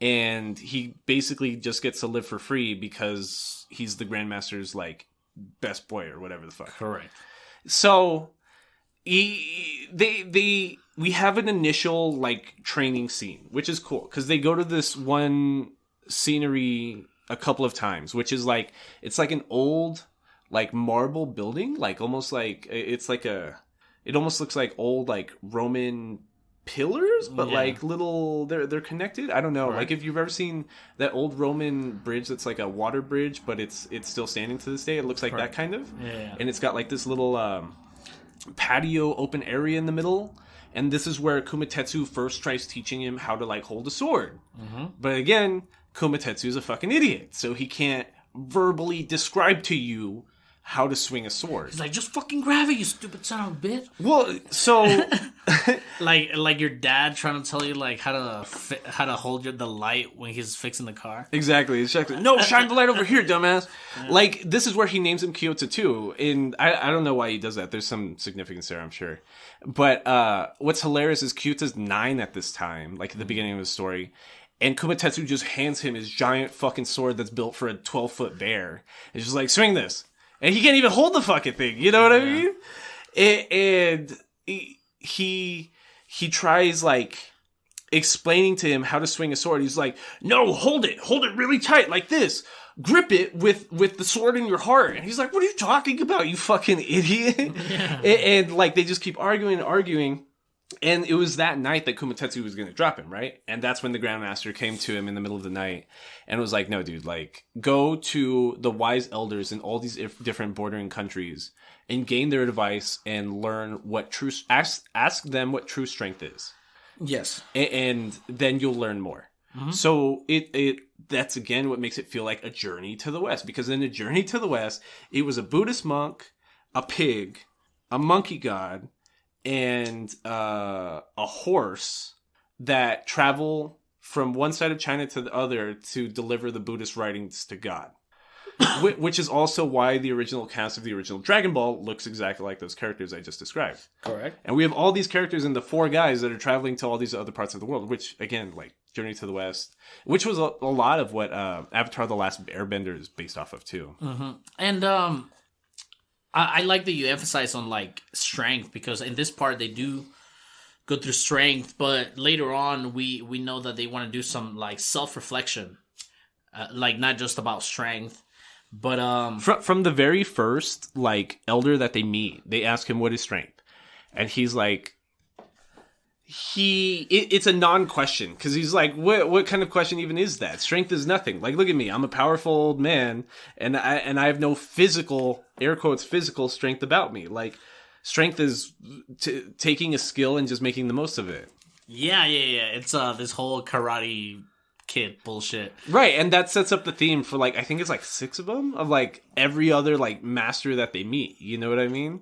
[SPEAKER 1] and he basically just gets to live for free because he's the Grandmaster's like best boy or whatever the fuck.
[SPEAKER 2] Correct.
[SPEAKER 1] So we have an initial like training scene, which is cool because they go to this one scenery a couple of times, which is like, it's like an old like marble building, like almost like it almost looks like old like Roman pillars, but like little, they're connected. I don't know. Right. Like if you've ever seen that old Roman bridge that's like a water bridge, but it's still standing to this day. It looks like that kind of.
[SPEAKER 2] Yeah.
[SPEAKER 1] And it's got like this little patio open area in the middle. And this is where Kumatetsu first tries teaching him how to like hold a sword. But again, Kumatetsu is a fucking idiot, so he can't verbally describe to you how to swing a sword.
[SPEAKER 2] He's like, just fucking grab it, you stupid son of a bitch.
[SPEAKER 1] Well, so
[SPEAKER 2] like your dad trying to tell you like how to hold the light when he's fixing the car.
[SPEAKER 1] Exactly. No, shine the light over here, dumbass. Yeah. Like, this is where he names him Kyoto too, and I don't know why he does that. There's some significance there, I'm sure. But what's hilarious is Kyoto's 9 at this time, like at the beginning of the story. And Kumatetsu just hands him his giant fucking sword that's built for a 12-foot bear. It's just like, swing this. And he can't even hold the fucking thing. You know what I mean? And he tries, like, explaining to him how to swing a sword. He's like, no, hold it really tight, like this. Grip it with the sword in your heart. And he's like, what are you talking about, you fucking idiot? Yeah. And like, they just keep arguing. And it was that night that Kumatetsu was going to drop him, right? And that's when the Grandmaster came to him in the middle of the night and was like, no, dude, like, go to the wise elders in all these different bordering countries and gain their advice and learn what ask them what true strength is.
[SPEAKER 2] Yes.
[SPEAKER 1] And then you'll learn more. So it that's again what makes it feel like a journey to the West, because in a journey to the West, it was a Buddhist monk, a pig, a monkey god, and a horse that travel from one side of China to the other to deliver the Buddhist writings to God. Which is also why the original cast of the original Dragon Ball looks exactly like those characters I just described.
[SPEAKER 2] Correct.
[SPEAKER 1] And we have all these characters in the 4 guys that are traveling to all these other parts of the world, which, again, like Journey to the West, which was a lot of what Avatar The Last Airbender is based off of, too.
[SPEAKER 2] Mm-hmm. And I like that you emphasize on, like, strength, because in this part they do go through strength, but later on we know that they want to do some, like, self-reflection. Like, not just about strength. But
[SPEAKER 1] from the very first like elder that they meet, they ask him what is strength, and he's like, it's a non-question, because he's like, what kind of question even is that? Strength is nothing. Like, look at me, I'm a powerful old man, and I have no physical, air quotes, physical strength about me. Like, strength is taking a skill and just making the most of it.
[SPEAKER 2] Yeah. It's this whole Karate Kid bullshit,
[SPEAKER 1] right? And that sets up the theme for, like, I think it's like 6 of them, of like every other like master that they meet, you know what I mean?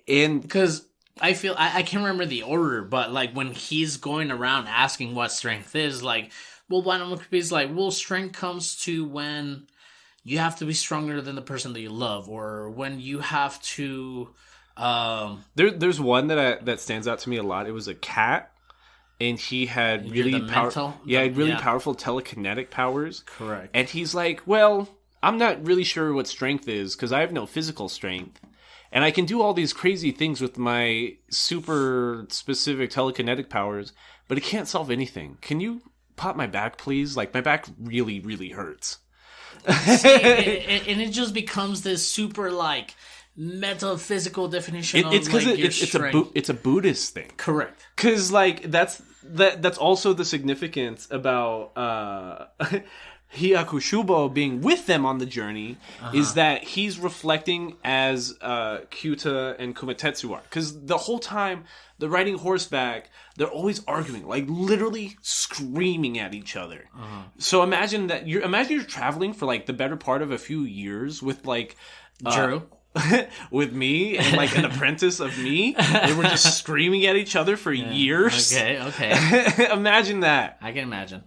[SPEAKER 1] And
[SPEAKER 2] because I feel I can't remember the order, but like when he's going around asking what strength is, like, well, one of them is like, well, strength comes to when you have to be stronger than the person that you love, or when you have to
[SPEAKER 1] there's one that stands out to me a lot. It was a cat, and he had really powerful telekinetic powers.
[SPEAKER 2] Correct.
[SPEAKER 1] And he's like, well, I'm not really sure what strength is, because I have no physical strength. And I can do all these crazy things with my super specific telekinetic powers, but it can't solve anything. Can you pop my back, please? Like, my back really, really hurts.
[SPEAKER 2] See, and it just becomes this super, like, metaphysical definition
[SPEAKER 1] it's
[SPEAKER 2] of, like,
[SPEAKER 1] it's a Buddhist thing.
[SPEAKER 2] Correct.
[SPEAKER 1] Because, like, that's also the significance about Hyakushubo being with them on the journey, is that he's reflecting as Kyuta and Kumatetsu are. Because the whole time they're riding horseback, they're always arguing, like literally screaming at each other. So imagine you're traveling for like the better part of a few years with like
[SPEAKER 2] Drew.
[SPEAKER 1] with me and like an apprentice of me. They were just screaming at each other for years.
[SPEAKER 2] Okay.
[SPEAKER 1] Imagine that.
[SPEAKER 2] I can imagine.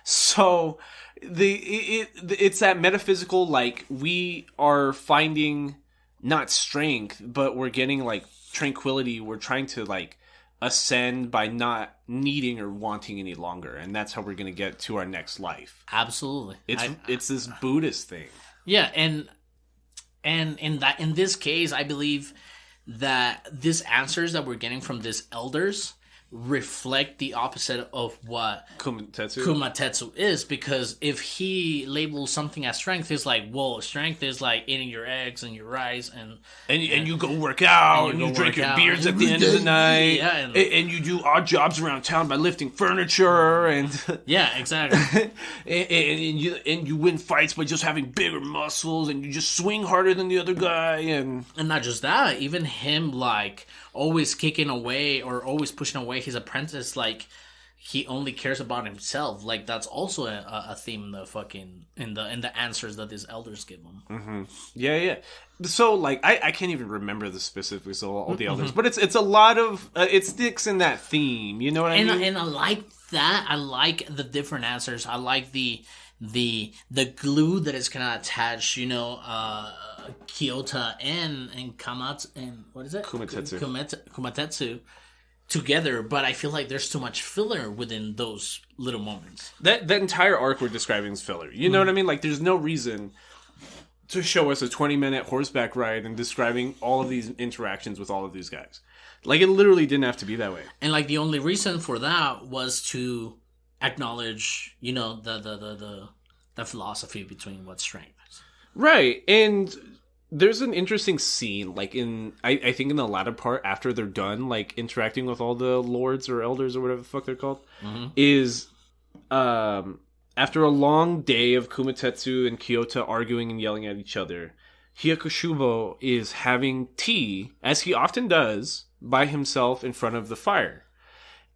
[SPEAKER 1] So it's that metaphysical, like, we are finding not strength, but we're getting like tranquility. We're trying to like ascend by not needing or wanting any longer, and that's how we're going to get to our next life.
[SPEAKER 2] Absolutely.
[SPEAKER 1] It's this Buddhist thing.
[SPEAKER 2] Yeah, and in this case, I believe that these answers that we're getting from these elders reflect the opposite of what Kumatetsu is, because if he labels something as strength, it's like, well, strength is like eating your eggs and your rice and
[SPEAKER 1] you go work out and you drink your beers at the end of the night, and you do odd jobs around town by lifting furniture and
[SPEAKER 2] yeah, exactly.
[SPEAKER 1] and you win fights by just having bigger muscles, and you just swing harder than the other guy, and
[SPEAKER 2] not just that, even him like always kicking away or always pushing away his apprentice, like he only cares about himself. Like that's also a theme in the fucking in the answers that these elders give him.
[SPEAKER 1] Yeah. So like I can't even remember the specifics of all the elders, but it's a lot of it sticks in that theme. You know what I mean?
[SPEAKER 2] And I like that. I like the different answers. I like the glue that is gonna attach. You know. Kyota and Kamatsu and what is it? Kumatetsu together, but I feel like there's too much filler within those little moments.
[SPEAKER 1] That entire arc we're describing is filler. You know what I mean? Like, there's no reason to show us a 20-minute horseback ride and describing all of these interactions with all of these guys. Like, it literally didn't have to be that way.
[SPEAKER 2] And like the only reason for that was to acknowledge, you know, the philosophy between what strength is.
[SPEAKER 1] Right, and there's an interesting scene, like I think in the latter part, after they're done, like interacting with all the lords or elders or whatever the fuck they're called, is after a long day of Kumatetsu and Kyota arguing and yelling at each other, Hyakushubo is having tea, as he often does, by himself in front of the fire.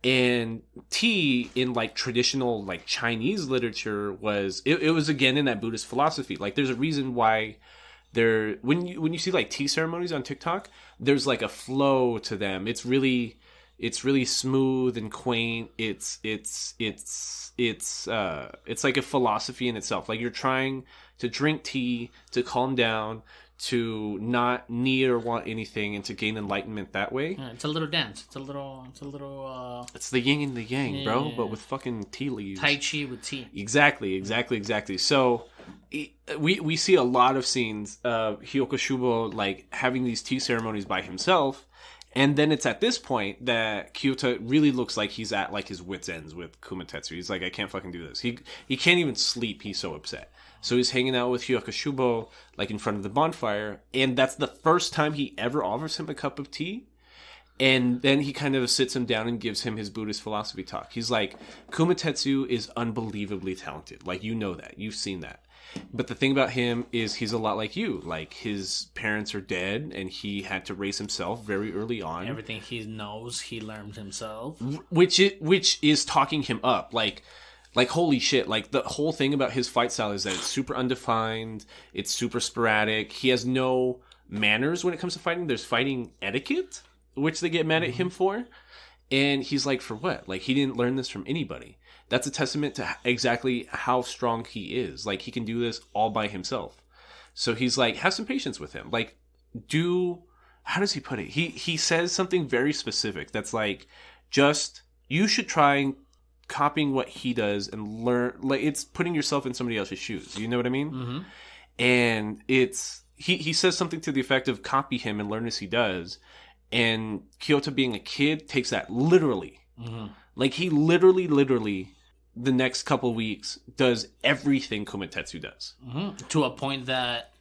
[SPEAKER 1] And tea in like traditional like Chinese literature was it was again in that Buddhist philosophy. Like there's a reason why when you see like tea ceremonies on TikTok, there's like a flow to them. It's really smooth and quaint. It's like a philosophy in itself. Like you're trying to drink tea to calm down, to not need or want anything, and to gain enlightenment that way.
[SPEAKER 2] Yeah, it's a little dance. It's a little.
[SPEAKER 1] It's the yin and the yang, bro. But with fucking tea leaves.
[SPEAKER 2] Tai Chi with tea.
[SPEAKER 1] Exactly. So we see a lot of scenes of Hyoka like having these tea ceremonies by himself. And then it's at this point that Kyoto really looks like he's at like his wit's ends with Kumatetsu. He's like, I can't fucking do this. He can't even sleep. He's so upset. So he's hanging out with Hyoka like in front of the bonfire. And that's the first time he ever offers him a cup of tea. And then he kind of sits him down and gives him his Buddhist philosophy talk. He's like, Kumatetsu is unbelievably talented. Like, you know that. You've seen that. But the thing about him is he's a lot like you. Like, his parents are dead, and he had to raise himself very early on.
[SPEAKER 2] Everything he knows, he learned himself.
[SPEAKER 1] Which is talking him up. Like holy shit. Like, the whole thing about his fight style is that it's super undefined. It's super sporadic. He has no manners when it comes to fighting. There's fighting etiquette, which they get mad at him for. And he's like, for what? Like, he didn't learn this from anybody. That's a testament to exactly how strong he is. Like, he can do this all by himself. So he's like, have some patience with him. Like, how does he put it? He says something very specific that's like, you should try copying what he does and learn. Like, it's putting yourself in somebody else's shoes. You know what I mean? Mm-hmm. And he says something to the effect of copy him and learn as he does. And Kyoto, being a kid, takes that literally. Mm-hmm. Like, he literally, the next couple weeks, does everything Kumatetsu does.
[SPEAKER 2] Mm-hmm. To a point that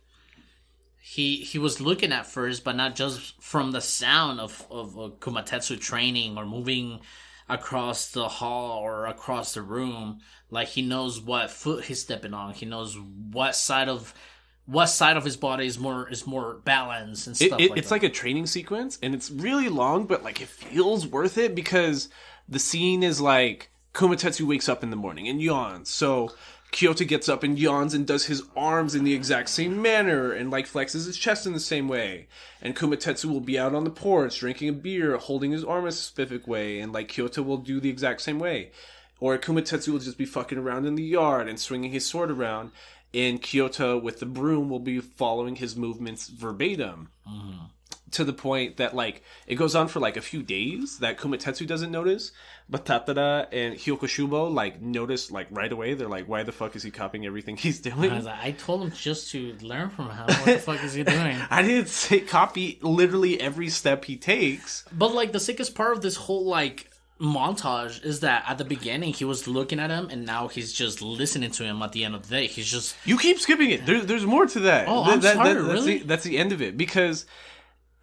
[SPEAKER 2] he was looking at first, but not just from the sound of Kumatetsu training or moving across the hall or across the room. Like, he knows what foot he's stepping on. He knows what side of his body is more balanced and stuff
[SPEAKER 1] it's like a training sequence, and it's really long, but like it feels worth it because the scene is like Kumatetsu wakes up in the morning and yawns. So Kyoto gets up and yawns and does his arms in the exact same manner and like flexes his chest in the same way. And Kumatetsu will be out on the porch drinking a beer, holding his arm a specific way, and like Kyoto will do the exact same way. Or Kumatetsu will just be fucking around in the yard and swinging his sword around. And Kyoto, with the broom, will be following his movements verbatim. Mm-hmm. To the point that, like, it goes on for, like, a few days that Kumatetsu doesn't notice. But Tatada and Hyoka, like, notice, like, right away. They're like, why the fuck is he copying everything he's doing?
[SPEAKER 2] I was like, I told him just to learn from him. What the fuck is he doing?
[SPEAKER 1] I didn't say copy literally every step he takes.
[SPEAKER 2] But, like, the sickest part of this whole, like, montage is that at the beginning he was looking at him, and now he's just listening to him. At the end of the day, he's just,
[SPEAKER 1] you keep skipping it. There's more to that.
[SPEAKER 2] I'm sorry, really?
[SPEAKER 1] That's the end of it, because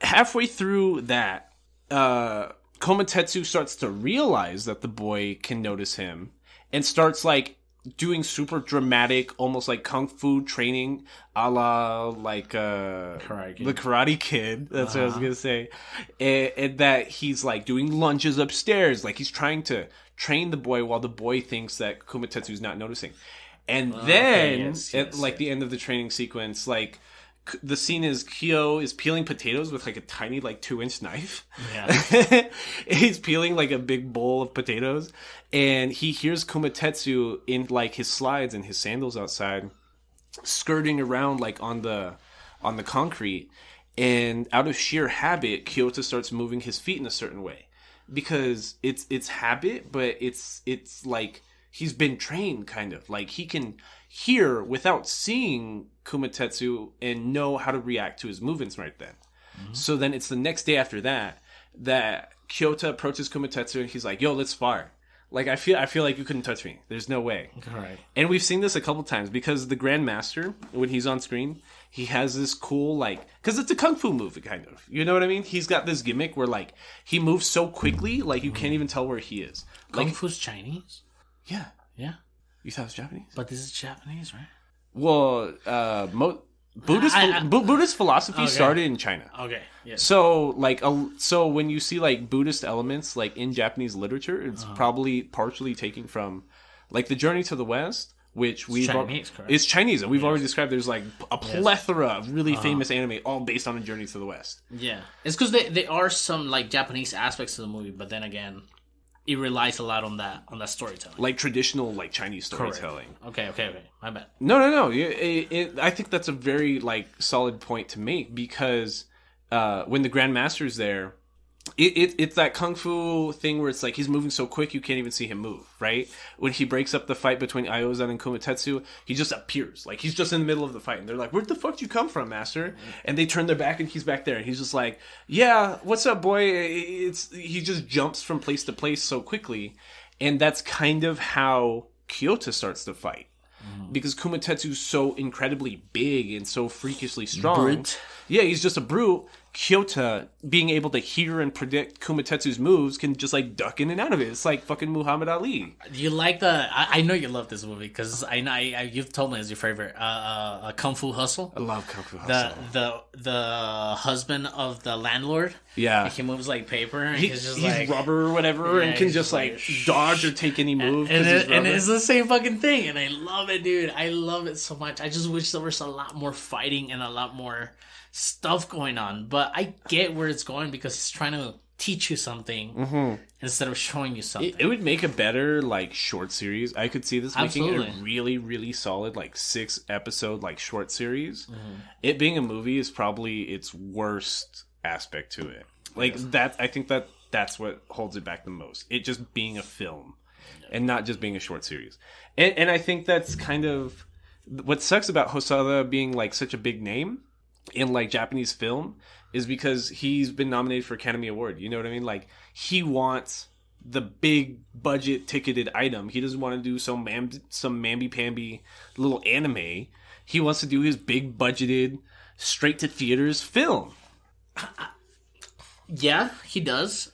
[SPEAKER 1] halfway through that, Komatetsu starts to realize that the boy can notice him and starts like doing super dramatic, almost like kung fu training, a la like the Karate Kid. That's what I was gonna say. And that he's like doing lunges upstairs, like he's trying to train the boy while the boy thinks that Kumatetsu's not noticing. And then at like the end of the training sequence, like the scene is Kyo is peeling potatoes with like a tiny like 2-inch knife. Yeah. He's peeling like a big bowl of potatoes, and he hears Kumatetsu in like his slides and his sandals outside skirting around like on the concrete, and out of sheer habit Kyoto starts moving his feet in a certain way because it's habit, but it's like he's been trained kind of. Like he can hear without seeing Kumatetsu and know how to react to his movements right then. Mm-hmm. So then it's the next day after that Kyoto approaches Kumatetsu and he's like, yo, let's spar. Like, I feel like you couldn't touch me. There's no way.
[SPEAKER 2] All right.
[SPEAKER 1] And we've seen this a couple times because the Grandmaster, when he's on screen, he has this cool, like, because it's a kung fu movie, kind of. You know what I mean? He's got this gimmick where, like, he moves so quickly, like, you can't even tell where he is.
[SPEAKER 2] Kung
[SPEAKER 1] Like,
[SPEAKER 2] fu's Chinese?
[SPEAKER 1] yeah.
[SPEAKER 2] Yeah.
[SPEAKER 1] You thought it was Japanese?
[SPEAKER 2] But this is Japanese, right?
[SPEAKER 1] Well, Buddhist philosophy
[SPEAKER 2] Okay.
[SPEAKER 1] started in China.
[SPEAKER 2] Okay. Yes.
[SPEAKER 1] So so when you see like Buddhist elements like in Japanese literature, it's probably partially taken from like the Journey to the West, which
[SPEAKER 2] Chinese, correct?
[SPEAKER 1] it's Chinese, and we've already described. There's like a plethora of really famous anime, all based on a Journey to the West.
[SPEAKER 2] Yeah, it's because there are some like Japanese aspects to the movie, but then again, it relies a lot on that storytelling.
[SPEAKER 1] Like traditional like Chinese storytelling.
[SPEAKER 2] Okay. My bad.
[SPEAKER 1] No. I think that's a very like solid point to make because when the Grandmaster's there, it's that kung fu thing where it's like he's moving so quick you can't even see him move, right? When he breaks up the fight between Iozan and Kumatetsu, he just appears. Like he's just in the middle of the fight and they're like, "Where the fuck did you come from, Master?" And they turn their back and he's back there and he's just like, "Yeah, what's up, boy?" He just jumps from place to place so quickly. And that's kind of how Kyoto starts to fight. Because Kumatetsu's so incredibly big and so freakishly strong.
[SPEAKER 2] Brute.
[SPEAKER 1] Yeah, he's just a brute. Kyoto, being able to hear and predict Kumatetsu's moves, can just like duck in and out of it. It's like fucking Muhammad Ali.
[SPEAKER 2] You like the? I know you love this movie because I know you've told me it's your favorite. Kung Fu Hustle.
[SPEAKER 1] I love Kung Fu Hustle.
[SPEAKER 2] The husband of the landlord.
[SPEAKER 1] Yeah.
[SPEAKER 2] He moves like paper. And he's just like
[SPEAKER 1] rubber or whatever,
[SPEAKER 2] Yeah,
[SPEAKER 1] and can
[SPEAKER 2] he's
[SPEAKER 1] just
[SPEAKER 2] like,
[SPEAKER 1] like dodge or take any move.
[SPEAKER 2] and,
[SPEAKER 1] 'cause he's
[SPEAKER 2] and
[SPEAKER 1] rubber.
[SPEAKER 2] it's the same fucking thing, and I love it, dude. I love it so much. I just wish there was a lot more fighting and a lot more stuff going on. But I get where it's going because it's trying to teach you something instead of showing you something.
[SPEAKER 1] It would make a better like short series. I could see this making it a
[SPEAKER 2] Absolutely.
[SPEAKER 1] really, really solid like 6-episode like short series. It being a movie is probably its worst aspect to it. Like that, I think that's what holds it back the most. It just being a film and not just being a short series. And I think that's kind of what sucks about Hosada being like such a big name in like Japanese film is because he's been nominated for Academy Award. You know what I mean? Like he wants the big budget ticketed item. He doesn't want to do some mamby-pamby little anime. He wants to do his big budgeted straight to theaters film.
[SPEAKER 2] Yeah, he does.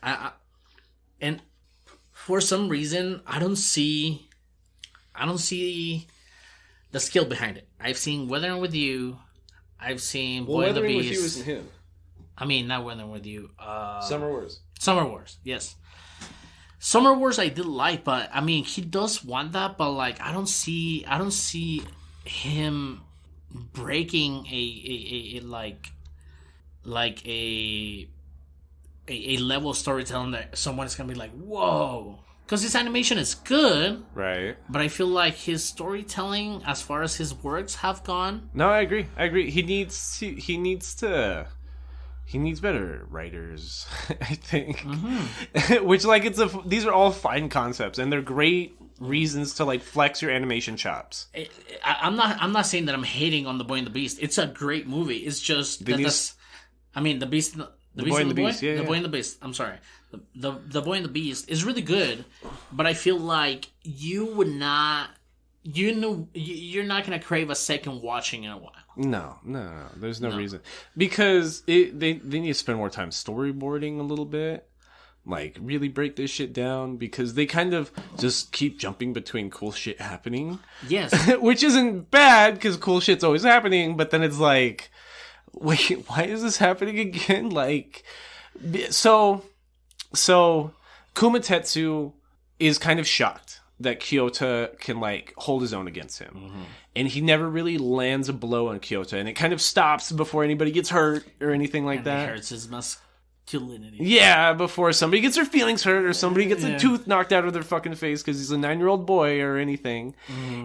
[SPEAKER 2] And for some reason, I don't see the skill behind it. I've seen Weathering with You. I've seen Boy and the Beast.
[SPEAKER 1] him.
[SPEAKER 2] I mean, not Weathering with You.
[SPEAKER 1] Summer Wars.
[SPEAKER 2] Summer Wars. Yes. Summer Wars I did like, but I mean, he does want that, but like I don't see him breaking a level of storytelling that someone's gonna be like, whoa, because his animation is good,
[SPEAKER 1] Right.
[SPEAKER 2] but I feel like his storytelling, as far as his works have gone,
[SPEAKER 1] No, I agree. He needs better writers, I think. Which like these are all fine concepts and they're great reasons to like flex your animation chops.
[SPEAKER 2] I'm not saying that I'm hating on The Boy and the Beast. It's a great movie. It's just the Beast. The
[SPEAKER 1] Boy and the Beast, yeah,
[SPEAKER 2] The
[SPEAKER 1] yeah.
[SPEAKER 2] Boy and the Beast. I'm sorry. The Boy and the Beast is really good, but I feel like you're not gonna crave a second watching in a while.
[SPEAKER 1] No. There's no reason. Because they need to spend more time storyboarding a little bit. Like, really break this shit down. Because they kind of just keep jumping between cool shit happening.
[SPEAKER 2] Yes.
[SPEAKER 1] Which isn't bad, because cool shit's always happening. But then it's like, wait, why is this happening again? Like, so Kumatetsu is kind of shocked that Kyoto can like hold his own against him. And he never really lands a blow on Kyoto, and it kind of stops before anybody gets hurt or anything like that.
[SPEAKER 2] It hurts his masculinity.
[SPEAKER 1] Yeah, before somebody gets their feelings hurt or somebody gets a tooth knocked out of their fucking face because he's a 9-year-old boy or anything.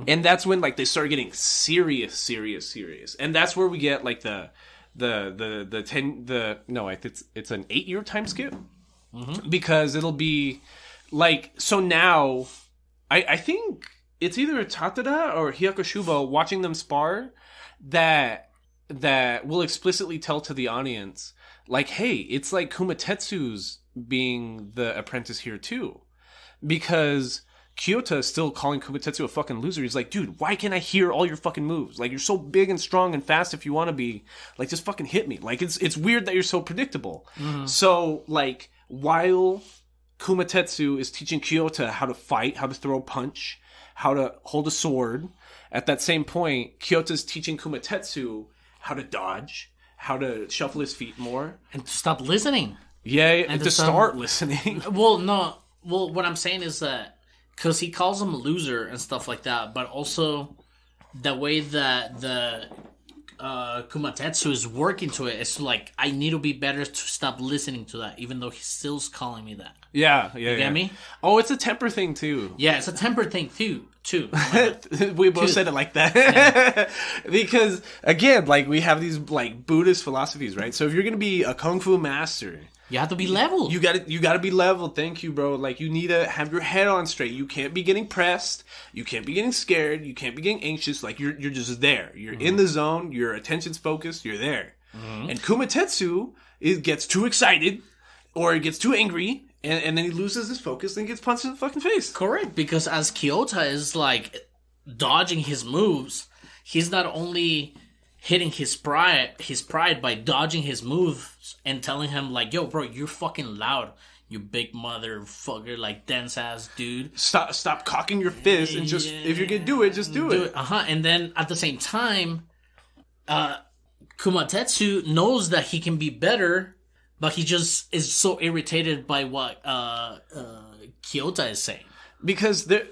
[SPEAKER 1] And that's when like they start getting serious. And that's where we get like it's an 8-year time skip. Because it'll be like, so now I think it's either Tatada or Hyakushubo watching them spar that will explicitly tell to the audience, like, hey, it's like Kumatetsu's being the apprentice here too. Because Kyoto is still calling Kumatetsu a fucking loser. He's like, dude, why can't I hear all your fucking moves? Like, you're so big and strong and fast if you want to be. Like, just fucking hit me. Like, it's weird that you're so predictable. So, like, while Kumatetsu is teaching Kyoto how to fight, how to throw a punch, how to hold a sword, at that same point, Kyoto's teaching Kumatetsu how to dodge, how to shuffle his feet more.
[SPEAKER 2] And to stop listening.
[SPEAKER 1] Yeah, and to start listening.
[SPEAKER 2] Well, no. Well, what I'm saying is that because he calls him a loser and stuff like that, but also the way that the Kumatetsu is working to it, it's like, I need to be better to stop listening to that, even though he's still calling me that.
[SPEAKER 1] Yeah.
[SPEAKER 2] You get me?
[SPEAKER 1] Oh, it's a temper thing too.
[SPEAKER 2] Yeah, it's a temper thing too.
[SPEAKER 1] We both said it like that. Yeah. Because again, like, we have these like Buddhist philosophies, right? So if you're gonna be a kung fu master,
[SPEAKER 2] you have to be level.
[SPEAKER 1] You gotta be level. Thank you, bro. Like, you need to have your head on straight. You can't be getting pressed. You can't be getting scared. You can't be getting anxious. Like, you're just there. You're in the zone. Your attention's focused. You're there. And Kumatetsu gets too excited, or he gets too angry, and then he loses his focus and gets punched in the fucking face.
[SPEAKER 2] Correct, because as Kyoto is like dodging his moves, he's not only hitting his pride by dodging his moves and telling him like, yo, bro, you're fucking loud, you big motherfucker, like, dense ass dude.
[SPEAKER 1] Stop cocking your fist and just, if you're gonna do it, just do it.
[SPEAKER 2] And then at the same time, Kumatetsu knows that he can be better, but he just is so irritated by what Kyoto is saying.
[SPEAKER 1] Because there,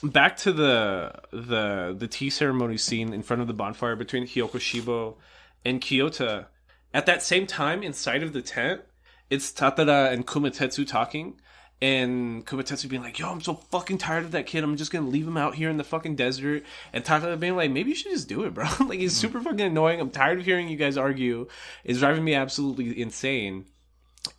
[SPEAKER 1] back to the tea ceremony scene in front of the bonfire between Hyoko Shibo and Kyoto, at that same time, inside of the tent, it's Tatara and Kumatetsu talking, and Kumatetsu being like, yo, I'm so fucking tired of that kid, I'm just gonna leave him out here in the fucking desert. And Tatara being like, maybe you should just do it, bro. Like, he's super fucking annoying, I'm tired of hearing you guys argue, it's driving me absolutely insane.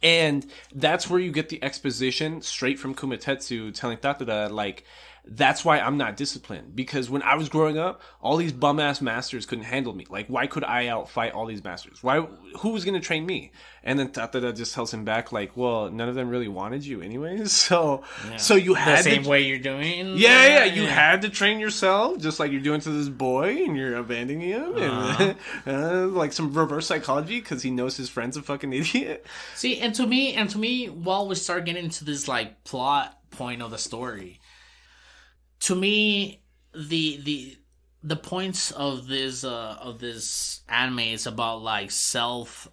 [SPEAKER 1] And that's where you get the exposition straight from Kumatetsu telling Tatara, like, that's why I'm not disciplined. Because when I was growing up, all these bum-ass masters couldn't handle me. Like, why could I outfight all these masters? Who was going to train me? And then Tatara just tells him back, like, well, none of them really wanted you anyways. So you had
[SPEAKER 2] the same way you're doing?
[SPEAKER 1] Yeah, you had to train yourself, just like you're doing to this boy, and you're abandoning him. And, like, some reverse psychology, because he knows his friend's a fucking idiot.
[SPEAKER 2] See, and to me, while we start getting into this, like, plot point of the story, to me, the points of this anime is about self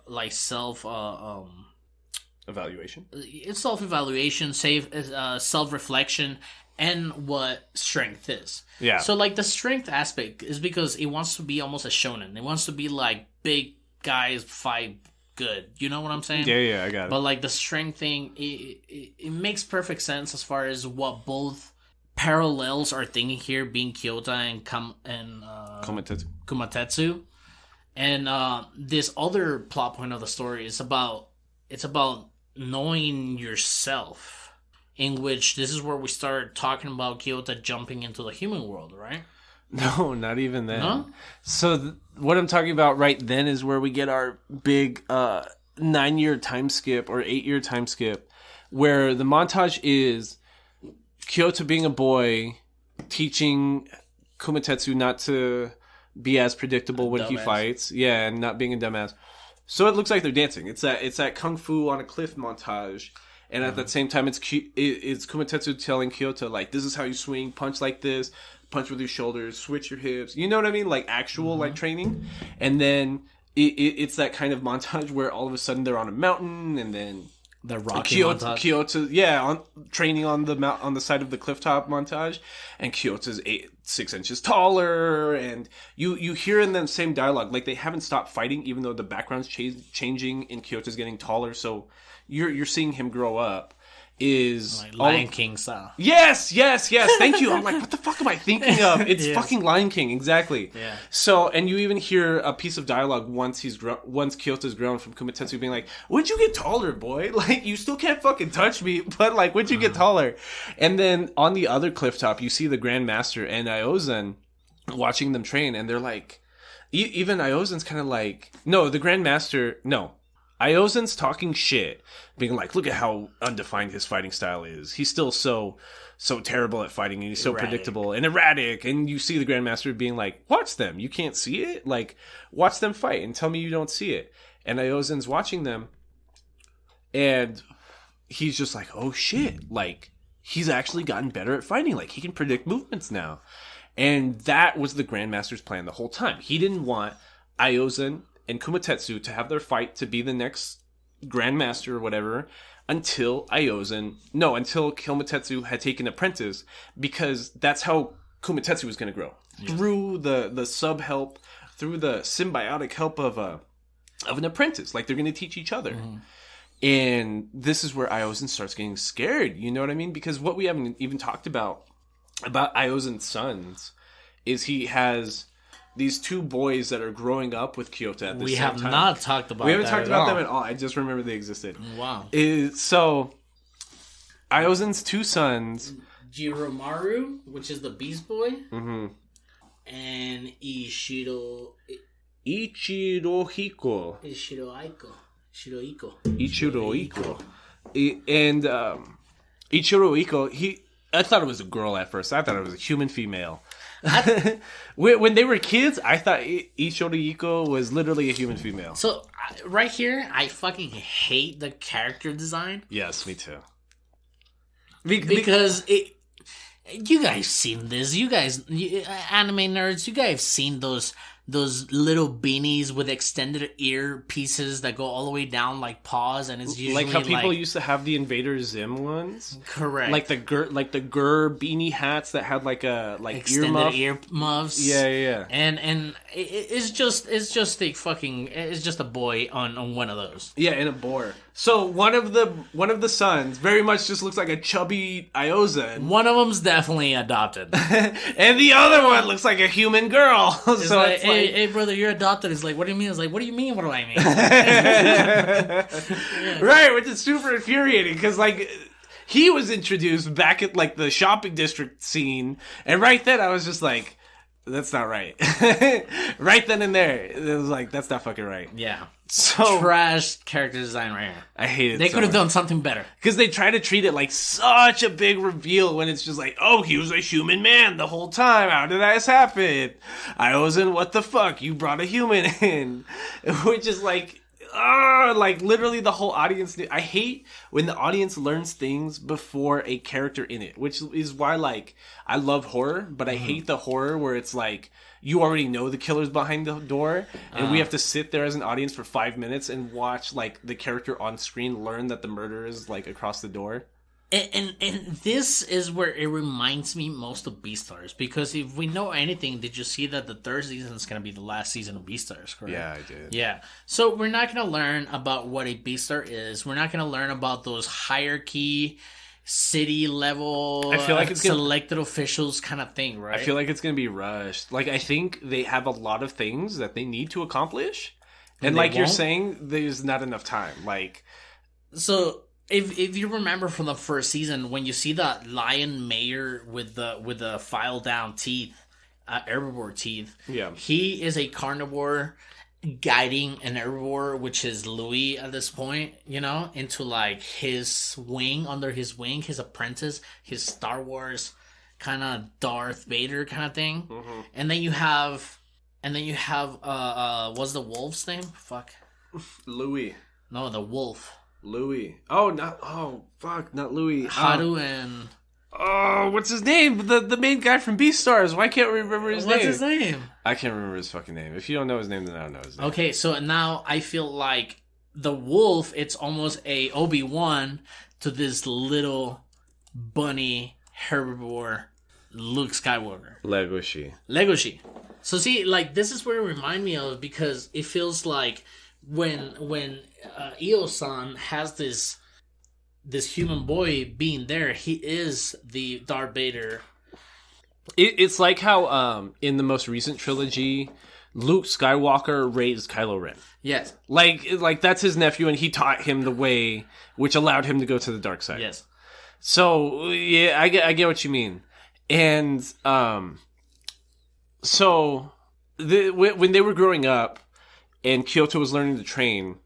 [SPEAKER 1] evaluation.
[SPEAKER 2] It's self-evaluation, self-reflection, and what strength is. Yeah. So like the strength aspect is because it wants to be almost a shonen. It wants to be like big guys fight good. You know what I'm saying?
[SPEAKER 1] Yeah, I got it.
[SPEAKER 2] But like the strength thing, it makes perfect sense as far as what both parallels are thinking here, being Kyoto and Kumatetsu. And this other plot point of the story is about knowing yourself, in which this is where we start talking about Kyoto jumping into the human world, right?
[SPEAKER 1] No, not even then.
[SPEAKER 2] No?
[SPEAKER 1] So what I'm talking about right then is where we get our big 9-year time skip or 8-year time skip, where the montage is Kyoto being a boy, teaching Kumatetsu not to be as predictable when he fights. Yeah, and not being a dumbass. So it looks like they're dancing. It's that kung fu on a cliff montage. And at the same time, it's Kumatetsu telling Kyoto, like, this is how you swing, punch like this, punch with your shoulders, switch your hips. You know what I mean? Like, actual, like, training. And then it's that kind of montage where all of a sudden they're on a mountain, and then
[SPEAKER 2] the Rocky montage.
[SPEAKER 1] Kyoto, training on the side of the cliff top montage, and Kyoto's 6 inches taller, and you hear in the same dialogue, like, they haven't stopped fighting, even though the background's changing and Kyoto's getting taller, so you're seeing him grow up. Is
[SPEAKER 2] like Lion King style.
[SPEAKER 1] Yes. Thank you. I'm like, what the fuck am I thinking of? It's fucking Lion King, exactly.
[SPEAKER 2] Yeah.
[SPEAKER 1] So, and you even hear a piece of dialogue once Kyoto's grown from Kumatetsu being like, "When'd you get taller, boy? Like, you still can't fucking touch me, but like, when'd you get taller?" And then on the other cliff top, you see the Grandmaster and Iozan watching them train, and they're like, even Iozan's kind of like, no, the Grandmaster, no. Iozan's talking shit, being like, look at how undefined his fighting style is. He's still so terrible at fighting, and he's so predictable and erratic. And you see the Grandmaster being like, watch them. You can't see it? Like, watch them fight and tell me you don't see it. And Iozan's watching them, and he's just like, oh shit. Like, he's actually gotten better at fighting. Like, he can predict movements now. And that was the Grandmaster's plan the whole time. He didn't want Aiozan and Kumatetsu to have their fight to be the next Grandmaster or whatever until Kumatetsu had taken apprentice, because that's how Kumatetsu was going to grow. Yeah. Through the sub help, through the symbiotic help of an apprentice. Like, they're going to teach each other. Mm-hmm. And this is where Aiozan starts getting scared. You know what I mean? Because what we haven't even talked about Aiozan's sons is he has these two boys that are growing up with Kyoto at the same time. We have
[SPEAKER 2] not talked about them.
[SPEAKER 1] We haven't talked about them at all. I just remember they existed.
[SPEAKER 2] Wow.
[SPEAKER 1] So, Aiozan's two sons...
[SPEAKER 2] Jiromaru, which is the Beast Boy, mm-hmm. and Ichirohiko.
[SPEAKER 1] And Ichirohiko, I thought it was a girl at first. I thought it was a human female. When they were kids, I thought Ichirohiko was literally a human female.
[SPEAKER 2] So, right here, I fucking hate the character design.
[SPEAKER 1] Yes, me too.
[SPEAKER 2] Because you guys seen this. You anime nerds, you guys have seen those little beanies with extended ear pieces that go all the way down like paws, and it's usually
[SPEAKER 1] like how people used to have the Invader Zim ones.
[SPEAKER 2] Correct.
[SPEAKER 1] Like the Gur beanie hats that had like
[SPEAKER 2] extended ear muffs.
[SPEAKER 1] Yeah.
[SPEAKER 2] And it's just a boy on one of those.
[SPEAKER 1] Yeah, and a boar. So one of the sons very much just looks like a chubby Aiozan.
[SPEAKER 2] One of them's definitely adopted,
[SPEAKER 1] and the other one looks like a human girl.
[SPEAKER 2] It's so like, hey brother, you're adopted. It's like, what do you mean? It's like, what do you mean? What do I mean?
[SPEAKER 1] Right, which is super infuriating because like he was introduced back at like the shopping district scene, and right then I was just like, that's not right. Right then and there, it was like, that's not fucking right.
[SPEAKER 2] Yeah.
[SPEAKER 1] So
[SPEAKER 2] trash character design right here.
[SPEAKER 1] I hate it.
[SPEAKER 2] They could have done something better
[SPEAKER 1] because they try to treat it like such a big reveal when it's just like, oh, he was a human man the whole time. How did this happen? Aiozan, what the fuck? You brought a human in, which is like literally the whole audience. I hate when the audience learns things before a character in it, which is why like I love horror, but I hate the horror where it's like you already know the killer's behind the door, and we have to sit there as an audience for 5 minutes and watch like the character on screen learn that the murder is like across the door.
[SPEAKER 2] And this is where it reminds me most of Beastars, because if we know anything, did you see that the third season is going to be the last season of Beastars, correct?
[SPEAKER 1] Yeah, I did.
[SPEAKER 2] Yeah. So we're not going to learn about what a Beastar is. We're not going to learn about those hierarchy, city level, I feel like it's selected officials kind of thing, right?
[SPEAKER 1] I feel like it's going to be rushed. Like, I think they have a lot of things that they need to accomplish. And like you're saying, there's not enough time. Like,
[SPEAKER 2] so... If you remember from the first season, when you see the lion mayor with the file down teeth, herbivore teeth,
[SPEAKER 1] yeah,
[SPEAKER 2] he is a carnivore guiding an herbivore, which is Louis at this point, you know, into like his wing, under his wing, his apprentice, his Star Wars kind of Darth Vader kind of thing, and then you have what's the wolf's name? Fuck,
[SPEAKER 1] Louis.
[SPEAKER 2] No, the wolf.
[SPEAKER 1] Louis. Not Louis.
[SPEAKER 2] Haru and...
[SPEAKER 1] Oh, what's his name? The main guy from Beastars. Why can't we remember his name?
[SPEAKER 2] What's his name?
[SPEAKER 1] I can't remember his fucking name. If you don't know his name, then I don't know his name.
[SPEAKER 2] Okay, so now I feel like the wolf, it's almost a Obi-Wan to this little bunny herbivore Luke Skywalker. Legoshi. So see, like, this is where it reminds me of, because it feels like when Io-san has this human boy being there, he is the Darth Vader.
[SPEAKER 1] It's like how in the most recent trilogy, Luke Skywalker raised Kylo Ren.
[SPEAKER 2] Yes.
[SPEAKER 1] Like that's his nephew, and he taught him the way, which allowed him to go to the dark side.
[SPEAKER 2] Yes.
[SPEAKER 1] So yeah, I get what you mean, and so when they were growing up, and Kyoto was learning to train,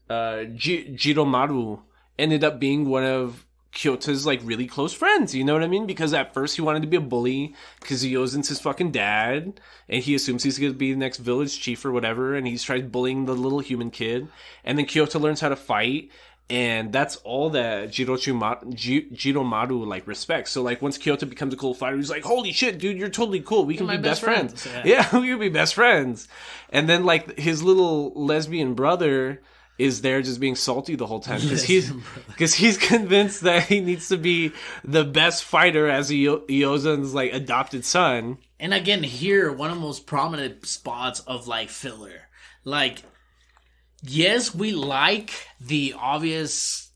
[SPEAKER 1] Jiromaru ended up being one of Kyoto's like really close friends, you know what I mean? Because at first he wanted to be a bully because Yozen's his fucking dad, and he assumes he's going to be the next village chief or whatever, and he's tries bullying the little human kid, and then Kyoto learns how to fight, And that's all that Jiromaru like respects. So like once Kyoto becomes a cool fighter, he's like, "Holy shit, dude, you're totally cool. We can be best friends." Yeah, we can be best friends. And then like his little lesbian brother is there just being salty the whole time because he's convinced that he needs to be the best fighter as Iozan's like adopted son.
[SPEAKER 2] And again, here one of the most prominent spots of like filler, like. Yes, we like the obvious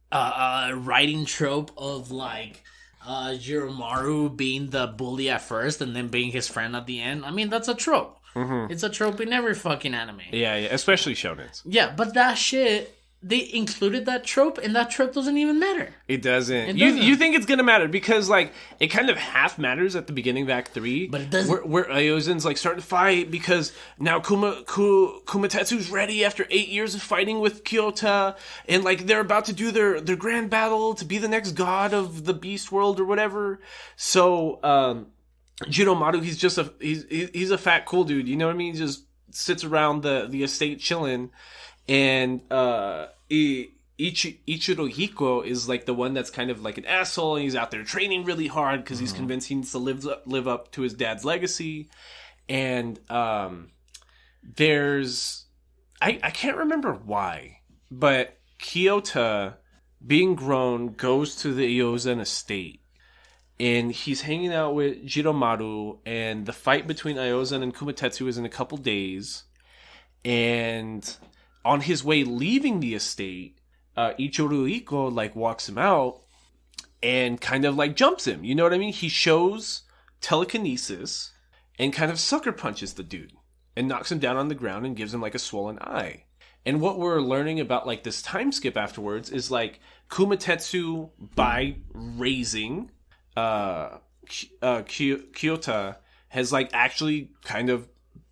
[SPEAKER 2] writing trope of like Jiromaru being the bully at first and then being his friend at the end. I mean, that's a trope. Mm-hmm. It's a trope in every fucking anime.
[SPEAKER 1] Yeah, especially shonens.
[SPEAKER 2] Yeah, but that shit, they included that trope, and that trope doesn't even matter.
[SPEAKER 1] It doesn't. You think it's gonna matter because like it kind of half matters at the beginning of Act 3,
[SPEAKER 2] but it doesn't.
[SPEAKER 1] Where Iozan's like starting to fight because now Kumatetsu's ready after 8 years of fighting with Kyoto, and like they're about to do their grand battle to be the next god of the beast world or whatever. So Jiromaru, he's just he's a fat cool dude. You know what I mean? He just sits around the estate chilling. And Ichiro Hiko is like the one that's kind of like an asshole, and he's out there training really hard because he's convinced he needs to live up to his dad's legacy. And there's I can't remember why, but Kyoto, being grown, goes to the Iozan estate, and he's hanging out with Jiromaru, and the fight between Iozan and Kumatetsu is in a couple days, and on his way leaving the estate, Ichiro Hiko like walks him out and kind of like jumps him. You know what I mean? He shows telekinesis and kind of sucker punches the dude and knocks him down on the ground and gives him like a swollen eye. And what we're learning about like this time skip afterwards is like Kumatetsu, by raising Kyoto, has like actually kind of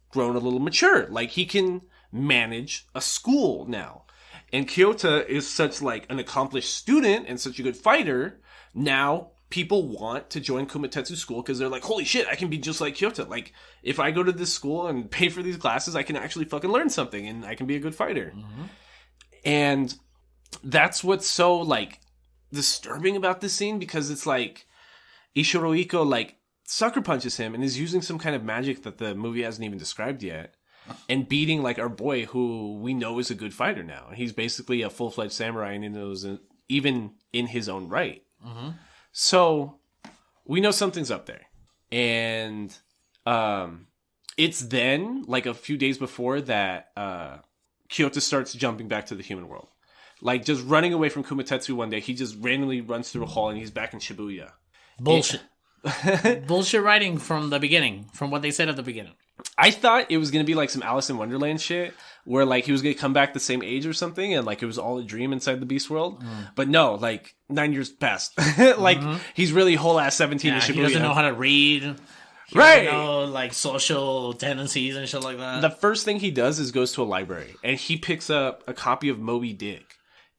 [SPEAKER 1] grown a little mature. Like he can manage a school now, and Kyoto is such like an accomplished student and such a good fighter. Now people want to join Kumatetsu's school because they're like, holy shit, I can be just like Kyoto. Like if I go to this school and pay for these classes, I can actually fucking learn something and I can be a good fighter. And that's what's so like disturbing about this scene, because it's like Ichiro Hiko like sucker punches him and is using some kind of magic that the movie hasn't even described yet, and beating like our boy who we know is a good fighter now. He's basically a full-fledged samurai, and he knows even in his own right. So we know something's up there. And it's then like a few days before that Kyoto starts jumping back to the human world. Like just running away from Kumatetsu one day, he just randomly runs through a hall and he's back in Shibuya.
[SPEAKER 2] Bullshit. Bullshit writing from the beginning, from what they said at the beginning.
[SPEAKER 1] I thought it was going to be like some Alice in Wonderland shit where like he was going to come back the same age or something and like it was all a dream inside the Beast World. But no, like 9 years passed. Like he's really whole ass 17 in Shibuya.
[SPEAKER 2] He doesn't know how to read. He
[SPEAKER 1] right.
[SPEAKER 2] doesn't know like social tendencies and shit like that.
[SPEAKER 1] The first thing he does is goes to a library and he picks up a copy of Moby Dick,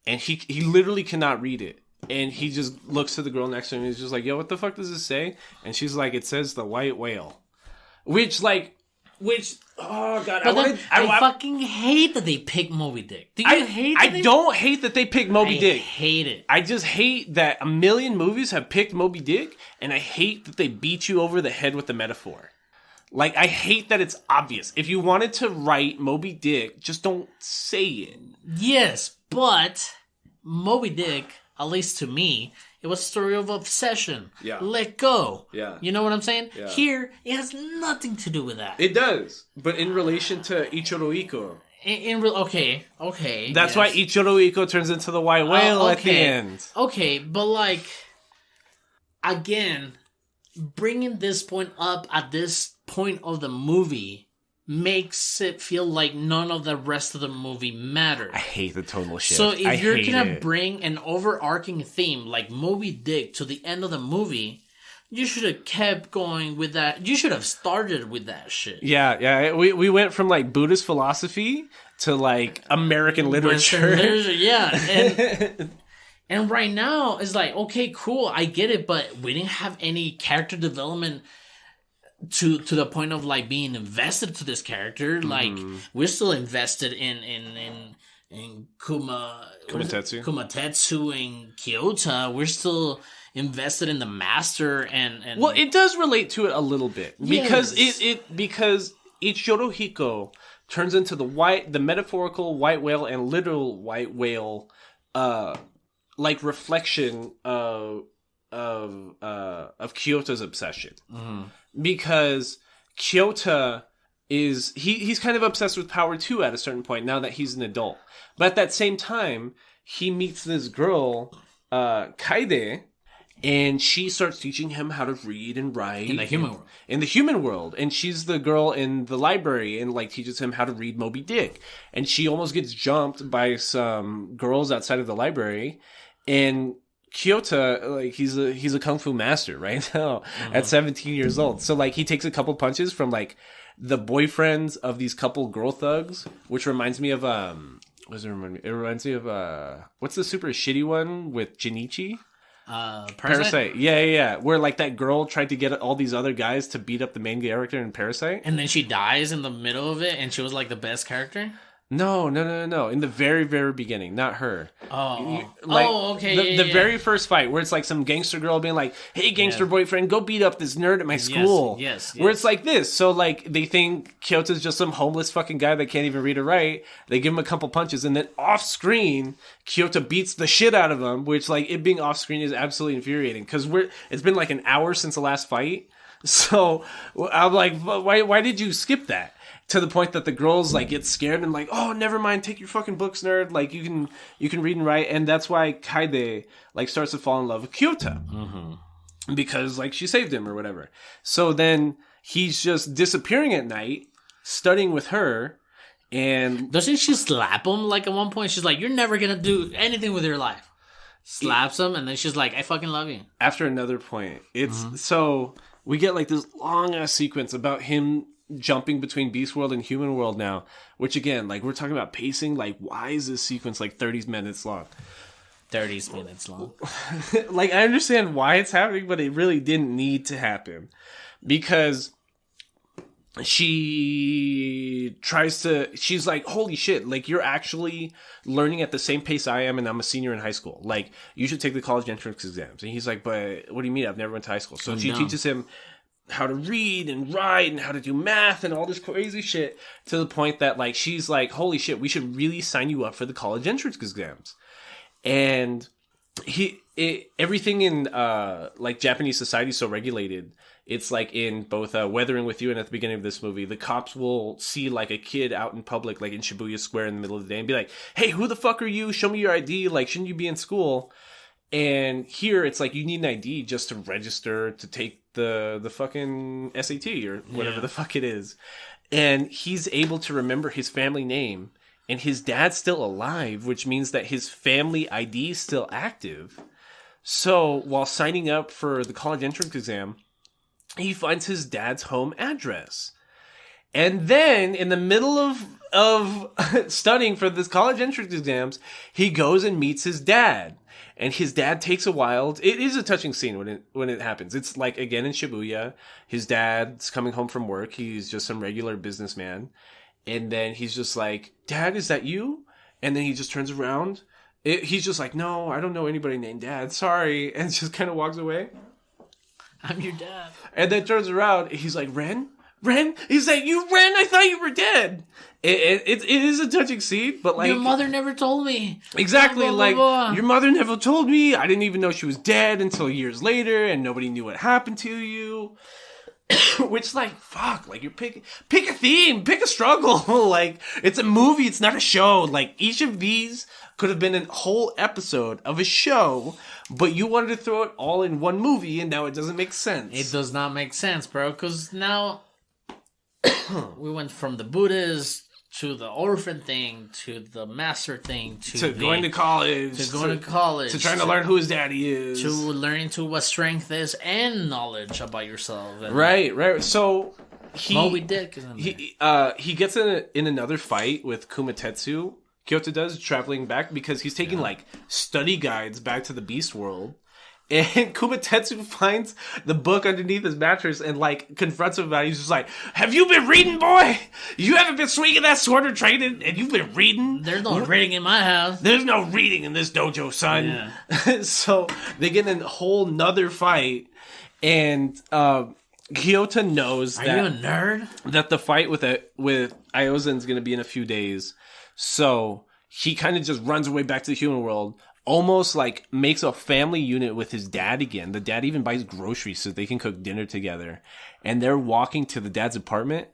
[SPEAKER 1] and he literally cannot read it. And he just looks to the girl next to him and he's just like, yo, what the fuck does this say? And she's like, it says the white whale. Oh god,
[SPEAKER 2] I fucking hate that they pick Moby Dick. Do you hate that
[SPEAKER 1] I don't hate that they picked Moby Dick.
[SPEAKER 2] I hate it.
[SPEAKER 1] I just hate that a million movies have picked Moby Dick, and I hate that they beat you over the head with the metaphor. Like, I hate that it's obvious. If you wanted to write Moby Dick, just don't say it.
[SPEAKER 2] Yes, but Moby Dick, at least to me, it was a story of obsession.
[SPEAKER 1] Yeah.
[SPEAKER 2] Let go.
[SPEAKER 1] Yeah.
[SPEAKER 2] You know what I'm saying?
[SPEAKER 1] Yeah.
[SPEAKER 2] Here, it has nothing to do with that.
[SPEAKER 1] It does. But in relation to Ichiro Hiko.
[SPEAKER 2] Okay.
[SPEAKER 1] That's why Ichiro Hiko turns into the white whale at the end.
[SPEAKER 2] Okay, but like, again, bringing this point up at this point of the movie makes it feel like none of the rest of the movie matters.
[SPEAKER 1] I hate the tonal shift.
[SPEAKER 2] So if you're gonna bring an overarching theme like Moby Dick to the end of the movie, you should have kept going with that. You should have started with that shit.
[SPEAKER 1] Yeah. We went from like Buddhist philosophy to like American literature.
[SPEAKER 2] Yeah. And right now it's like, okay, cool, I get it, but we didn't have any character development to the point of like being invested to this character. Like we're still invested in and
[SPEAKER 1] Kumatetsu.
[SPEAKER 2] Kumatetsu and Kyoto, we're still invested in the master and
[SPEAKER 1] Well, it does relate to it a little bit because
[SPEAKER 2] Yes.
[SPEAKER 1] because Ichiro Hiko turns into the metaphorical white whale and literal white whale, like reflection of Kyoto's obsession, because Kyoto is he's kind of obsessed with power too at a certain point now that he's an adult, but at that same time he meets this girl, Kaide. And she starts teaching him how to read and write
[SPEAKER 2] in the human world.
[SPEAKER 1] in the human world. And she's the girl in the library and like teaches him how to read Moby Dick. And she almost gets jumped by some girls outside of the library. And Kyoto, like he's a kung fu master right now at 17 years old. So like he takes a couple punches from like the boyfriends of these couple girl thugs, which reminds me of what does it remind me? It reminds me of what's the super shitty one with Jinichi? Parasite. Yeah. Where like that girl tried to get all these other guys to beat up the main character in Parasite.
[SPEAKER 2] And then she dies in the middle of it, and she was like the best character.
[SPEAKER 1] No. In the very, very beginning, not her.
[SPEAKER 2] Okay.
[SPEAKER 1] The very first fight where it's like some gangster girl being like, "Hey, gangster boyfriend, go beat up this nerd at my school."
[SPEAKER 2] Yes.
[SPEAKER 1] Where it's like this. So like they think Kyoto's just some homeless fucking guy that can't even read or write. They give him a couple punches, and then off screen, Kyoto beats the shit out of him. Which like it being off screen is absolutely infuriating because it's been like an hour since the last fight. So I'm like, why did you skip that? To the point that the girls like get scared and like, oh, never mind, take your fucking books, nerd. Like you can read and write, and that's why Kaide like starts to fall in love with Kyoto because like she saved him or whatever. So then he's just disappearing at night, studying with her, and
[SPEAKER 2] Doesn't she slap him like at one point? She's like, "You're never gonna do anything with your life." Slaps him, and then she's like, "I fucking love you."
[SPEAKER 1] after another point, it's so we get like this long ass sequence about him jumping between Beast World and Human World now, which again, like we're talking about pacing, like why is this sequence like 30 minutes long?
[SPEAKER 2] 30 minutes long.
[SPEAKER 1] Like I understand why it's happening, but it really didn't need to happen because she's like, holy shit, like you're actually learning at the same pace I am and I'm a senior in high school. Like you should take the college entrance exams. And he's like, but what do you mean? I've never went to high school. So she teaches him how to read and write and how to do math and all this crazy shit to the point that like she's like, holy shit, we should really sign you up for the college entrance exams. And everything in like Japanese society is so regulated. It's like in both Weathering with You and at the beginning of this movie, the cops will see like a kid out in public, like in Shibuya Square in the middle of the day and be like, hey, who the fuck are you? Show me your ID. Like, shouldn't you be in school? And here it's like you need an ID just to register to take the fucking SAT or whatever the fuck it is. And he's able to remember his family name, and his dad's still alive, which means that his family ID is still active. So while signing up for the college entrance exam, he finds his dad's home address. And then in the middle of studying for this college entrance exams, he goes and meets his dad. And his dad takes a while. It is a touching scene when it happens. It's like, again, in Shibuya. His dad's coming home from work. He's just some regular businessman. And then he's just like, Dad, is that you? And then he just turns around. He's just like, no, I don't know anybody named Dad. Sorry. And just kind of walks away.
[SPEAKER 2] I'm your dad.
[SPEAKER 1] And then turns around. He's like, Ren? He's like, you Ren? I thought you were dead. It is a touching scene, but like,
[SPEAKER 2] your mother never told me.
[SPEAKER 1] Exactly,
[SPEAKER 2] Blah, blah,
[SPEAKER 1] like
[SPEAKER 2] blah, blah.
[SPEAKER 1] your mother never told me. I didn't even know she was dead until years later, and nobody knew what happened to you. Which, like, fuck, like you're pick a theme, pick a struggle. Like it's a movie, it's not a show. Like each of these could have been a whole episode of a show, but you wanted to throw it all in one movie, and now it doesn't make sense.
[SPEAKER 2] It does not make sense, bro, because now we went from the Buddhist to the orphan thing to the master thing to
[SPEAKER 1] going to college,
[SPEAKER 2] to
[SPEAKER 1] trying to learn who his daddy is,
[SPEAKER 2] to learning to what strength is and knowledge about yourself. And
[SPEAKER 1] right. So
[SPEAKER 2] Moby Dick is in there.
[SPEAKER 1] he gets in another fight with Kumatetsu. Kyoto does, traveling back because he's taking like study guides back to the Beast World. And Kumatetsu finds the book underneath his mattress and, like, confronts him about it. He's just like, have you been reading, boy? You haven't been swinging that sword or training, and you've been reading?
[SPEAKER 2] There's no reading in my house.
[SPEAKER 1] There's no reading in this dojo, son. Yeah. So they get in a whole nother fight, and Kyota knows
[SPEAKER 2] Are you a nerd?
[SPEAKER 1] that the fight with Iozen is going to be in a few days. So he kind of just runs away back to the human world, almost like makes a family unit with his dad again. The dad even buys groceries so they can cook dinner together. And they're walking to the dad's apartment,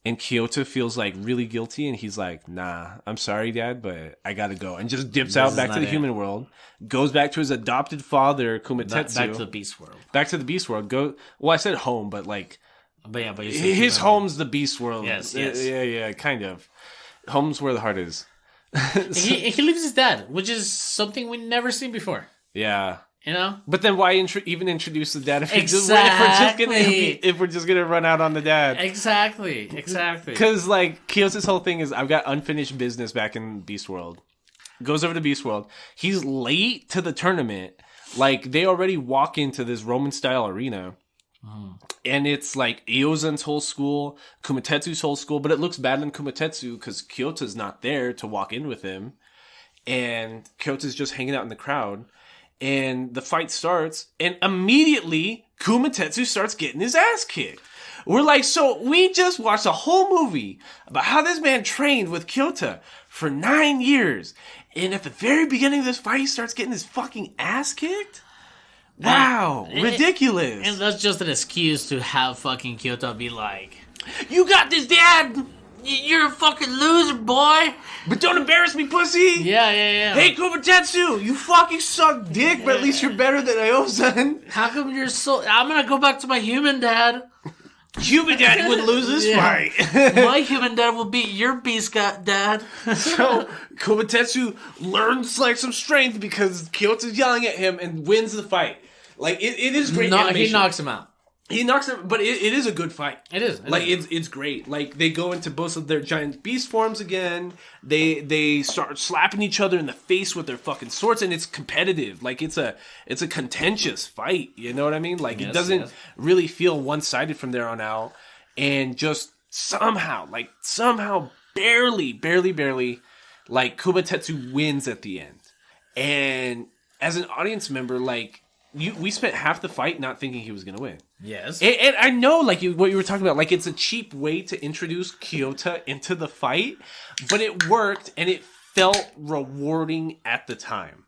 [SPEAKER 1] and Kyota feels like really guilty, and he's like, nah, I'm sorry, Dad, but I gotta go. And just dips out back to the human world, goes back to his adopted father, Kumatetsu.
[SPEAKER 2] Back to the beast world.
[SPEAKER 1] Back to the beast world. Well, I said home, but like,
[SPEAKER 2] but you said
[SPEAKER 1] his home's the beast world.
[SPEAKER 2] Yes.
[SPEAKER 1] Yeah, kind of. Home's where the heart is.
[SPEAKER 2] He leaves his dad, which is something we never seen before.
[SPEAKER 1] Yeah.
[SPEAKER 2] You know?
[SPEAKER 1] But then why even introduce the dad if we're just gonna run out on the dad?
[SPEAKER 2] Exactly.
[SPEAKER 1] Because like Kyoto's whole thing is, I've got unfinished business back in Beast World. Goes over to Beast World. He's late to the tournament. Like, they already walk into this Roman style arena. And it's like Iozen's whole school, Kumatetsu's whole school, but it looks bad on Kumatetsu because Kyoto's not there to walk in with him. And Kyoto's just hanging out in the crowd. And the fight starts, and immediately Kumatetsu starts getting his ass kicked. We're like, so we just watched a whole movie about how this man trained with Kyota for 9 years. And at the very beginning of this fight, he starts getting his fucking ass kicked? Wow, ridiculous.
[SPEAKER 2] And that's just an excuse to have fucking Kyota be like,
[SPEAKER 1] you got this, Dad!
[SPEAKER 2] You're a fucking loser, boy!
[SPEAKER 1] But don't embarrass me, pussy!
[SPEAKER 2] Yeah.
[SPEAKER 1] Hey, Kumatetsu, you fucking suck dick, but at least you're better than Iozen.
[SPEAKER 2] How come you're so... I'm gonna go back to my human dad.
[SPEAKER 1] Human dad would lose this fight.
[SPEAKER 2] My human dad will beat your beast dad.
[SPEAKER 1] So Kumatetsu learns like some strength because Kyoto's yelling at him and wins the fight. Like it is great. Animation.
[SPEAKER 2] He knocks him out.
[SPEAKER 1] He knocks him, but it is a good fight.
[SPEAKER 2] It is.
[SPEAKER 1] It's great. Like they go into both of their giant beast forms again. They start slapping each other in the face with their fucking swords, and it's competitive. Like it's a contentious fight. You know what I mean? Like it doesn't really feel one sided from there on out, and just somehow, barely, like Kumatetsu wins at the end. And as an audience member, like we spent half the fight not thinking he was gonna win.
[SPEAKER 2] Yes.
[SPEAKER 1] And I know, like, what you were talking about, like, it's a cheap way to introduce Kyota into the fight, but it worked, and it felt rewarding at the time.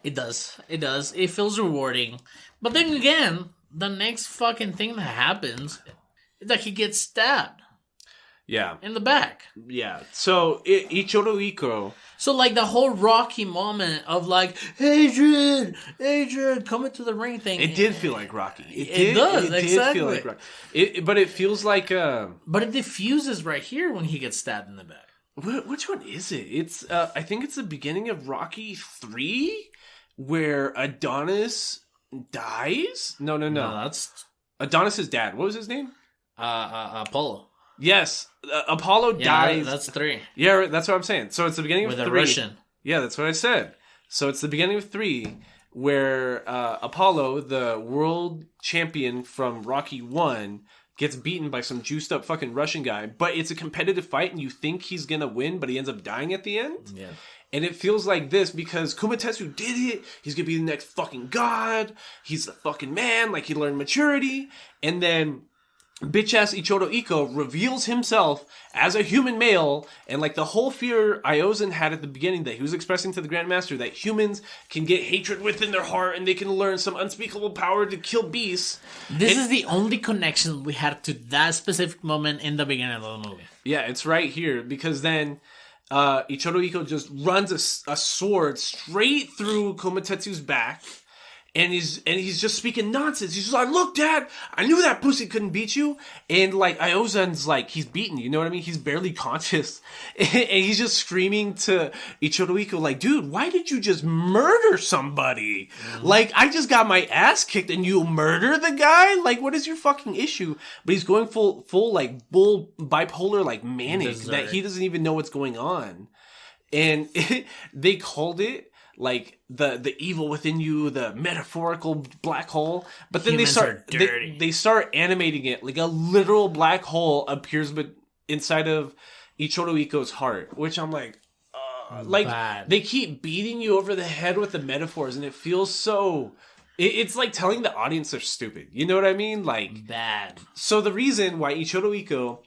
[SPEAKER 2] It does. It feels rewarding. But then again, the next fucking thing that happens is that he gets stabbed.
[SPEAKER 1] Yeah.
[SPEAKER 2] In the back.
[SPEAKER 1] Yeah. So, Ichiro Iko...
[SPEAKER 2] So, like, the whole Rocky moment of, like, Adrian, coming to the ring thing.
[SPEAKER 1] It did feel like Rocky.
[SPEAKER 2] It does, exactly. Did feel like
[SPEAKER 1] Rocky. But it feels like...
[SPEAKER 2] But it diffuses right here when he gets stabbed in the back.
[SPEAKER 1] Which one is it? It's I think it's the beginning of Rocky 3, where Adonis dies? No,
[SPEAKER 2] that's...
[SPEAKER 1] Adonis' dad. What was his name?
[SPEAKER 2] Apollo.
[SPEAKER 1] Yes, Apollo dies.
[SPEAKER 2] That's 3.
[SPEAKER 1] Yeah, that's what I'm saying. So it's the beginning of 3.
[SPEAKER 2] With a Russian.
[SPEAKER 1] Yeah, that's what I said. So it's the beginning of 3, where Apollo, the world champion from Rocky 1, gets beaten by some juiced up fucking Russian guy. But it's a competitive fight, and you think he's gonna win, but he ends up dying at the end.
[SPEAKER 2] Yeah.
[SPEAKER 1] And it feels like this because Kumatetsu did it. He's gonna be the next fucking god. He's the fucking man. Like, he learned maturity. And then bitch-ass Ichiro Iko reveals himself as a human male, and like the whole fear Iozen had at the beginning that he was expressing to the Grandmaster, that humans can get hatred within their heart and they can learn some unspeakable power to kill beasts.
[SPEAKER 2] This is the only connection we had to that specific moment in the beginning of the movie.
[SPEAKER 1] Yeah, it's right here, because then Ichiro Iko just runs a sword straight through Kumatetsu's back. And he's just speaking nonsense. He's just like, look, Dad, I knew that pussy couldn't beat you. And like, Iozen's like, he's beaten, you know what I mean? He's barely conscious. And he's just screaming to Ichiro Iko like, dude, why did you just murder somebody? Mm-hmm. Like, I just got my ass kicked and you murder the guy? Like, what is your fucking issue? But he's going full like bull bipolar, like manic, that he doesn't even know what's going on. And they called it. like the evil within you, the metaphorical black hole. But then
[SPEAKER 2] Humans are dirty.
[SPEAKER 1] they start animating it like a literal black hole appears inside of Ichiro Iko's heart, which I'm like, like
[SPEAKER 2] Bad.
[SPEAKER 1] they keep beating you over the head with the metaphors, and it feels so. It's like telling the audience they're stupid. You know what I mean? Like,
[SPEAKER 2] Bad.
[SPEAKER 1] so the reason why Ichiro Iko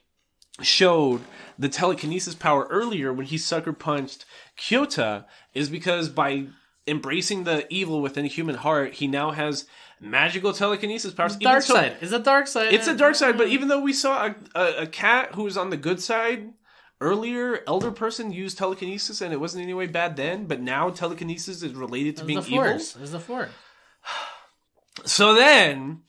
[SPEAKER 1] showed the telekinesis power earlier when he sucker punched Kyota is because by embracing the evil within a human heart, he now has magical telekinesis powers.
[SPEAKER 2] Dark side. It's a dark side.
[SPEAKER 1] It's a dark side, but even though we saw a cat who was on the good side earlier, elder person used telekinesis and it wasn't in any way bad then, but now telekinesis is related to being evil.
[SPEAKER 2] It's the Force.
[SPEAKER 1] So then,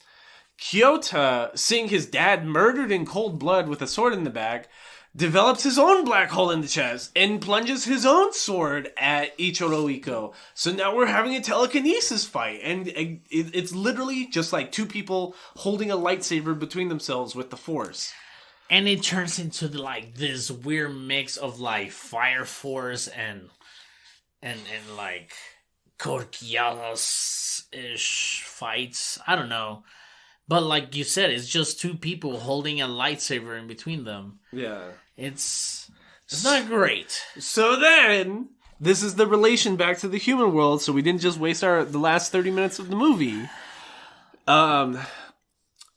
[SPEAKER 1] Kyota, seeing his dad murdered in cold blood with a sword in the back, develops his own black hole in the chest and plunges his own sword at Ichiro Iko. So now we're having a telekinesis fight, and it's literally just like two people holding a lightsaber between themselves with the Force.
[SPEAKER 2] And it turns into this weird mix of like Fire Force and like Korkialas-ish fights. I don't know. But like you said, it's just two people holding a lightsaber in between them.
[SPEAKER 1] Yeah.
[SPEAKER 2] It's not great.
[SPEAKER 1] So then, this is the relation back to the human world, so we didn't just waste the last 30 minutes of the movie. Ichiro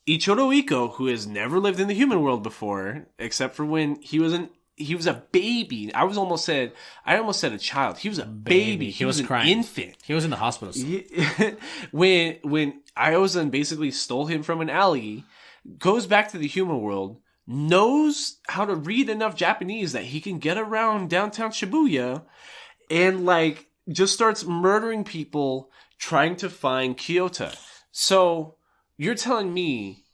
[SPEAKER 1] Iko, who has never lived in the human world before, except for when he was a baby. I almost said a child. He was a baby. He was an
[SPEAKER 2] crying.
[SPEAKER 1] Infant.
[SPEAKER 2] He was in the hospital.
[SPEAKER 1] When Iozan basically stole him from an alley, goes back to the human world, knows how to read enough Japanese that he can get around downtown Shibuya, and like just starts murdering people trying to find Kyota. So you're telling me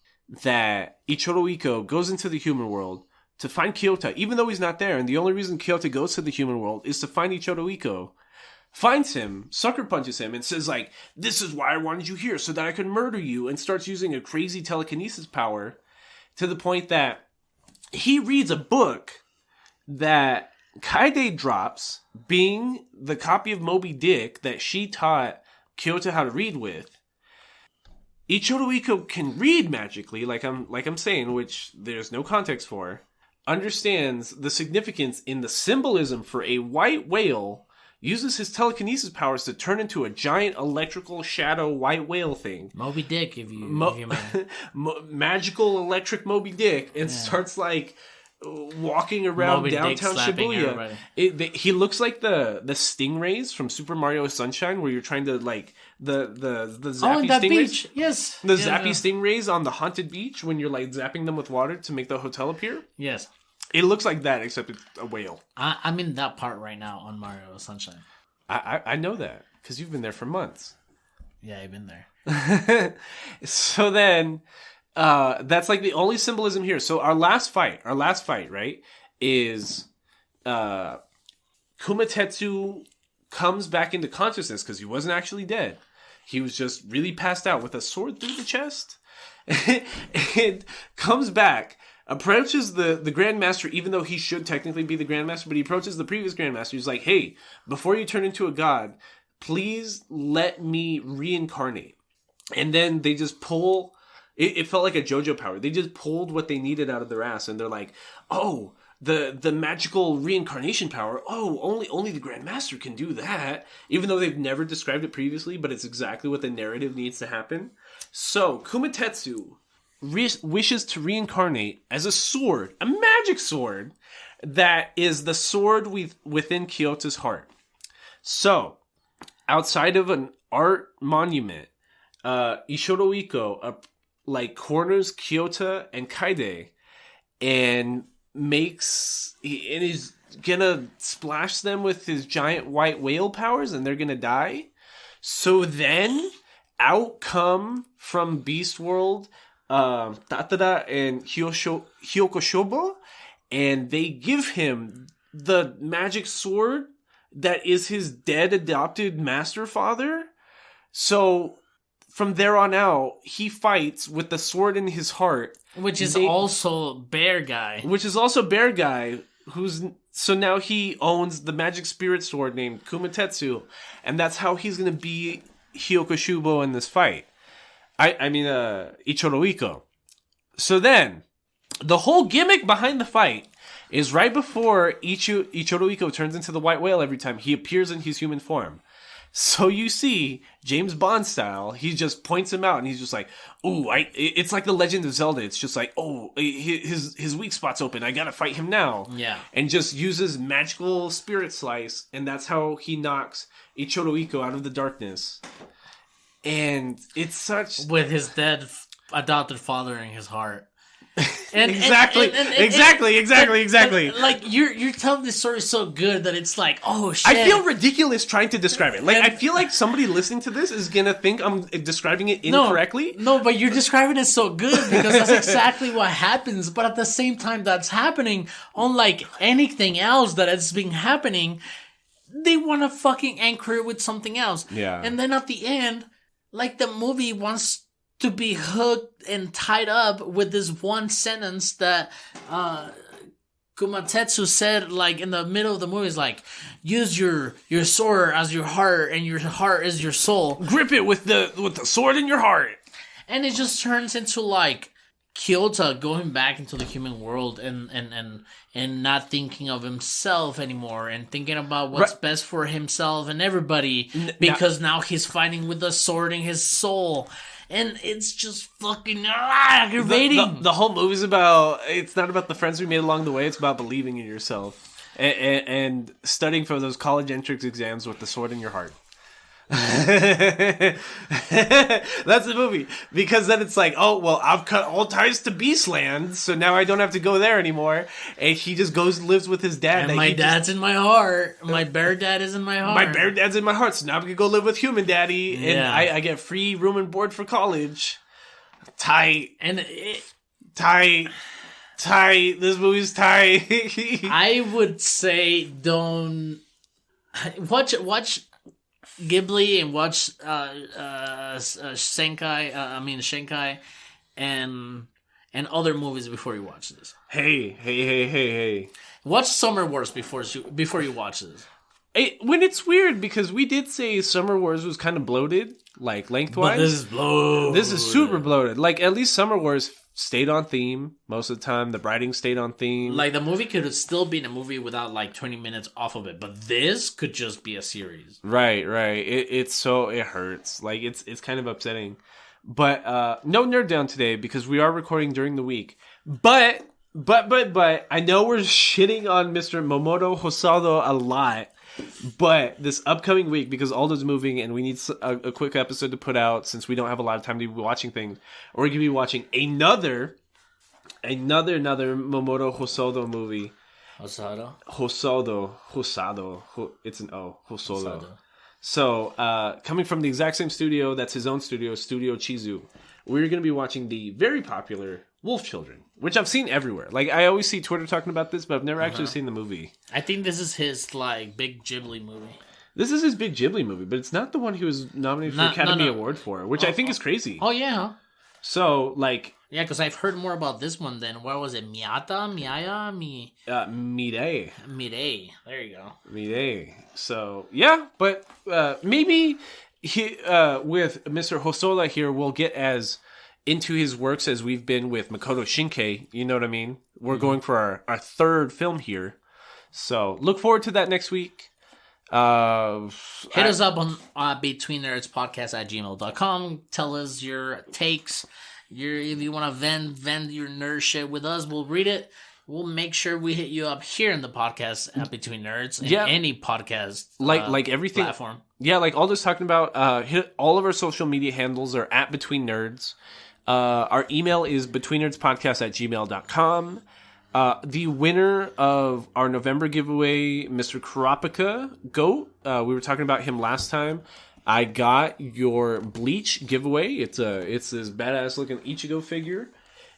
[SPEAKER 1] that Ichiro Iko goes into the human world to find Kyota, even though he's not there, and the only reason Kyota goes to the human world is to find Ichiro Iko, finds him, sucker punches him, and says like, "This is why I wanted you here, so that I could murder you," and starts using a crazy telekinesis power to the point that he reads a book that Kaide drops, being the copy of Moby Dick that she taught Kyota how to read with. Ichiro Iko can read magically, like I'm saying, which there's no context for, understands the significance in the symbolism for a white whale, uses his telekinesis powers to turn into a giant electrical shadow white whale thing.
[SPEAKER 2] Moby Dick, if you mind.
[SPEAKER 1] Magical electric Moby Dick, and starts like walking around
[SPEAKER 2] Moby
[SPEAKER 1] downtown Shibuya. He looks like the stingrays from Super Mario Sunshine, where you're trying to like the zappy
[SPEAKER 2] that
[SPEAKER 1] stingrays.
[SPEAKER 2] beach, yes,
[SPEAKER 1] Zappy stingrays on the haunted beach when you're like zapping them with water to make the hotel appear.
[SPEAKER 2] Yes,
[SPEAKER 1] it looks like that, except it's a whale.
[SPEAKER 2] I'm in that part right now on Mario Sunshine.
[SPEAKER 1] I know that because you've been there for months.
[SPEAKER 2] Yeah, I've been there.
[SPEAKER 1] So then. That's like the only symbolism here. So our last fight, right, is Kumatetsu comes back into consciousness because he wasn't actually dead. He was just really passed out with a sword through the chest. And comes back, approaches the Grandmaster, even though he should technically be the Grandmaster, but he approaches the previous Grandmaster. He's like, "Hey, before you turn into a god, please let me reincarnate." And then they just pull... It felt like a JoJo power. They just pulled what they needed out of their ass, and they're like, "Oh, the magical reincarnation power. Oh, only the Grandmaster can do that." Even though they've never described it previously, but it's exactly what the narrative needs to happen. So Kumatetsu wishes to reincarnate as a sword, a magic sword that is the sword within Kyoto's heart. So outside of an art monument, Ichiro Iko corners Kyota and Kaide and he's gonna splash them with his giant white whale powers, and they're gonna die. So then out come from Beast World Tatada and Hyoko Shobo, and they give him the magic sword that is his dead adopted master father. So from there on out, he fights with the sword in his heart.
[SPEAKER 2] Which is also Bear Guy.
[SPEAKER 1] Which is also Bear Guy so now he owns the magic spirit sword named Kumatetsu, and that's how he's gonna be Hyokushubo in this fight. I mean Ichiro-iko. So then, the whole gimmick behind the fight is right before Ichiro-iko turns into the white whale every time, he appears in his human form. So you see, James Bond style, he just points him out and he's just like, ooh, it's like the Legend of Zelda. It's just like, oh, his weak spot's open. I gotta fight him now.
[SPEAKER 2] Yeah.
[SPEAKER 1] And just uses magical spirit slice, and that's how he knocks Ichiro-iko out of the darkness. And it's such...
[SPEAKER 2] With his dead adopted father in his heart.
[SPEAKER 1] Exactly.
[SPEAKER 2] Like you're telling this story so good that it's like, oh shit.
[SPEAKER 1] I feel ridiculous trying to describe it. Like I feel like somebody listening to this is gonna think I'm describing it incorrectly.
[SPEAKER 2] No, but you're describing it so good because that's exactly what happens. But at the same time, that's happening. Unlike anything else that has been happening, they want to fucking anchor it with something else.
[SPEAKER 1] Yeah.
[SPEAKER 2] And then at the end, like the movie wants to be hooked and tied up with this one sentence that Kumatetsu said, like in the middle of the movie, is like, use your sword as your heart, and your heart is your soul.
[SPEAKER 1] Grip it with the sword in your heart.
[SPEAKER 2] And it just turns into like Kyota going back into the human world and not thinking of himself anymore and thinking about what's best for himself and everybody, because now he's fighting with the sword in his soul. And it's just fucking aggravating.
[SPEAKER 1] The whole movie's about... It's not about the friends we made along the way. It's about believing in yourself. And studying for those college entrance exams with the sword in your heart. That's the movie. Because then it's like, oh, well, I've cut all ties to Beastland, so now I don't have to go there anymore. And he just goes and lives with his dad.
[SPEAKER 2] And my dad's in my heart. My bear dad is in my heart.
[SPEAKER 1] My bear dad's in my heart, so now I'm going to go live with human daddy. And I get free room and board for college. Tight. Tight. This movie's tight.
[SPEAKER 2] I would say don't... Watch Ghibli and watch Shankai and other movies before you watch this.
[SPEAKER 1] Hey.
[SPEAKER 2] Watch Summer Wars before you watch this.
[SPEAKER 1] When it's weird, because we did say Summer Wars was kind of bloated, like lengthwise.
[SPEAKER 2] But this is bloated.
[SPEAKER 1] This is super bloated. Like, at least Summer Wars stayed on theme most of the time. The writing stayed on theme.
[SPEAKER 2] Like, the movie could have still been a movie without like 20 minutes off of it, but this could just be a series.
[SPEAKER 1] Right. It hurts. Like, it's kind of upsetting. But no Nerd Down today because we are recording during the week. But I know we're shitting on Mr. Mamoru Hosoda a lot. But this upcoming week, because Aldo's moving and we need a quick episode to put out since we don't have a lot of time to be watching things, we're going to be watching another Mamoru Hosoda movie.
[SPEAKER 2] Hosoda?
[SPEAKER 1] Hosodo. It's an O. Hosoda. So, coming from the exact same studio, that's his own studio, Studio Chizu, we're going to be watching the very popular Wolf Children, which I've seen everywhere. Like, I always see Twitter talking about this, but I've never actually seen the movie.
[SPEAKER 2] I think this is his, like, big Ghibli movie.
[SPEAKER 1] This is his big Ghibli movie, but it's not the one he was nominated for the Academy Award for, which I think is crazy.
[SPEAKER 2] Oh, yeah.
[SPEAKER 1] So, like...
[SPEAKER 2] Yeah, because I've heard more about this one than, what was it, Miyata?
[SPEAKER 1] Mirei.
[SPEAKER 2] Mirei. There you go.
[SPEAKER 1] Mirei. So, yeah, but maybe with Mr. Hosoda here, we'll get as into his works as we've been with Makoto Shinkai. You know what I mean? We're going for our third film here. So, look forward to that next week. Hit
[SPEAKER 2] us up on betweennerdspodcast@gmail.com. Tell us your takes. If you want to vent your nerd shit with us, we'll read it. We'll make sure we hit you up here in the podcast at Between Nerds and any podcast
[SPEAKER 1] like everything
[SPEAKER 2] platform.
[SPEAKER 1] Yeah, like all this talking about. Hit all of our social media handles are at Between Nerds. Our email is betweennerdspodcast@gmail.com. The winner of our November giveaway, Mr. Kurapika Goat, we were talking about him last time. I got your Bleach giveaway. It's this badass looking Ichigo figure,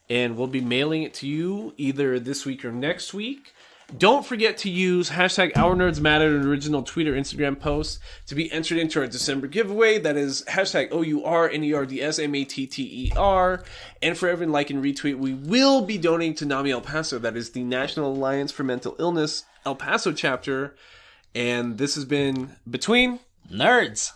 [SPEAKER 1] and we'll be mailing it to you either this week or next week. Don't forget to use hashtag OurNerdsMatter in original tweet or Instagram posts to be entered into our December giveaway. That is hashtag OURNERDSMATTER. And for every like and retweet, we will be donating to NAMI El Paso. That is the National Alliance for Mental Illness El Paso chapter. And this has been Between
[SPEAKER 2] Nerds.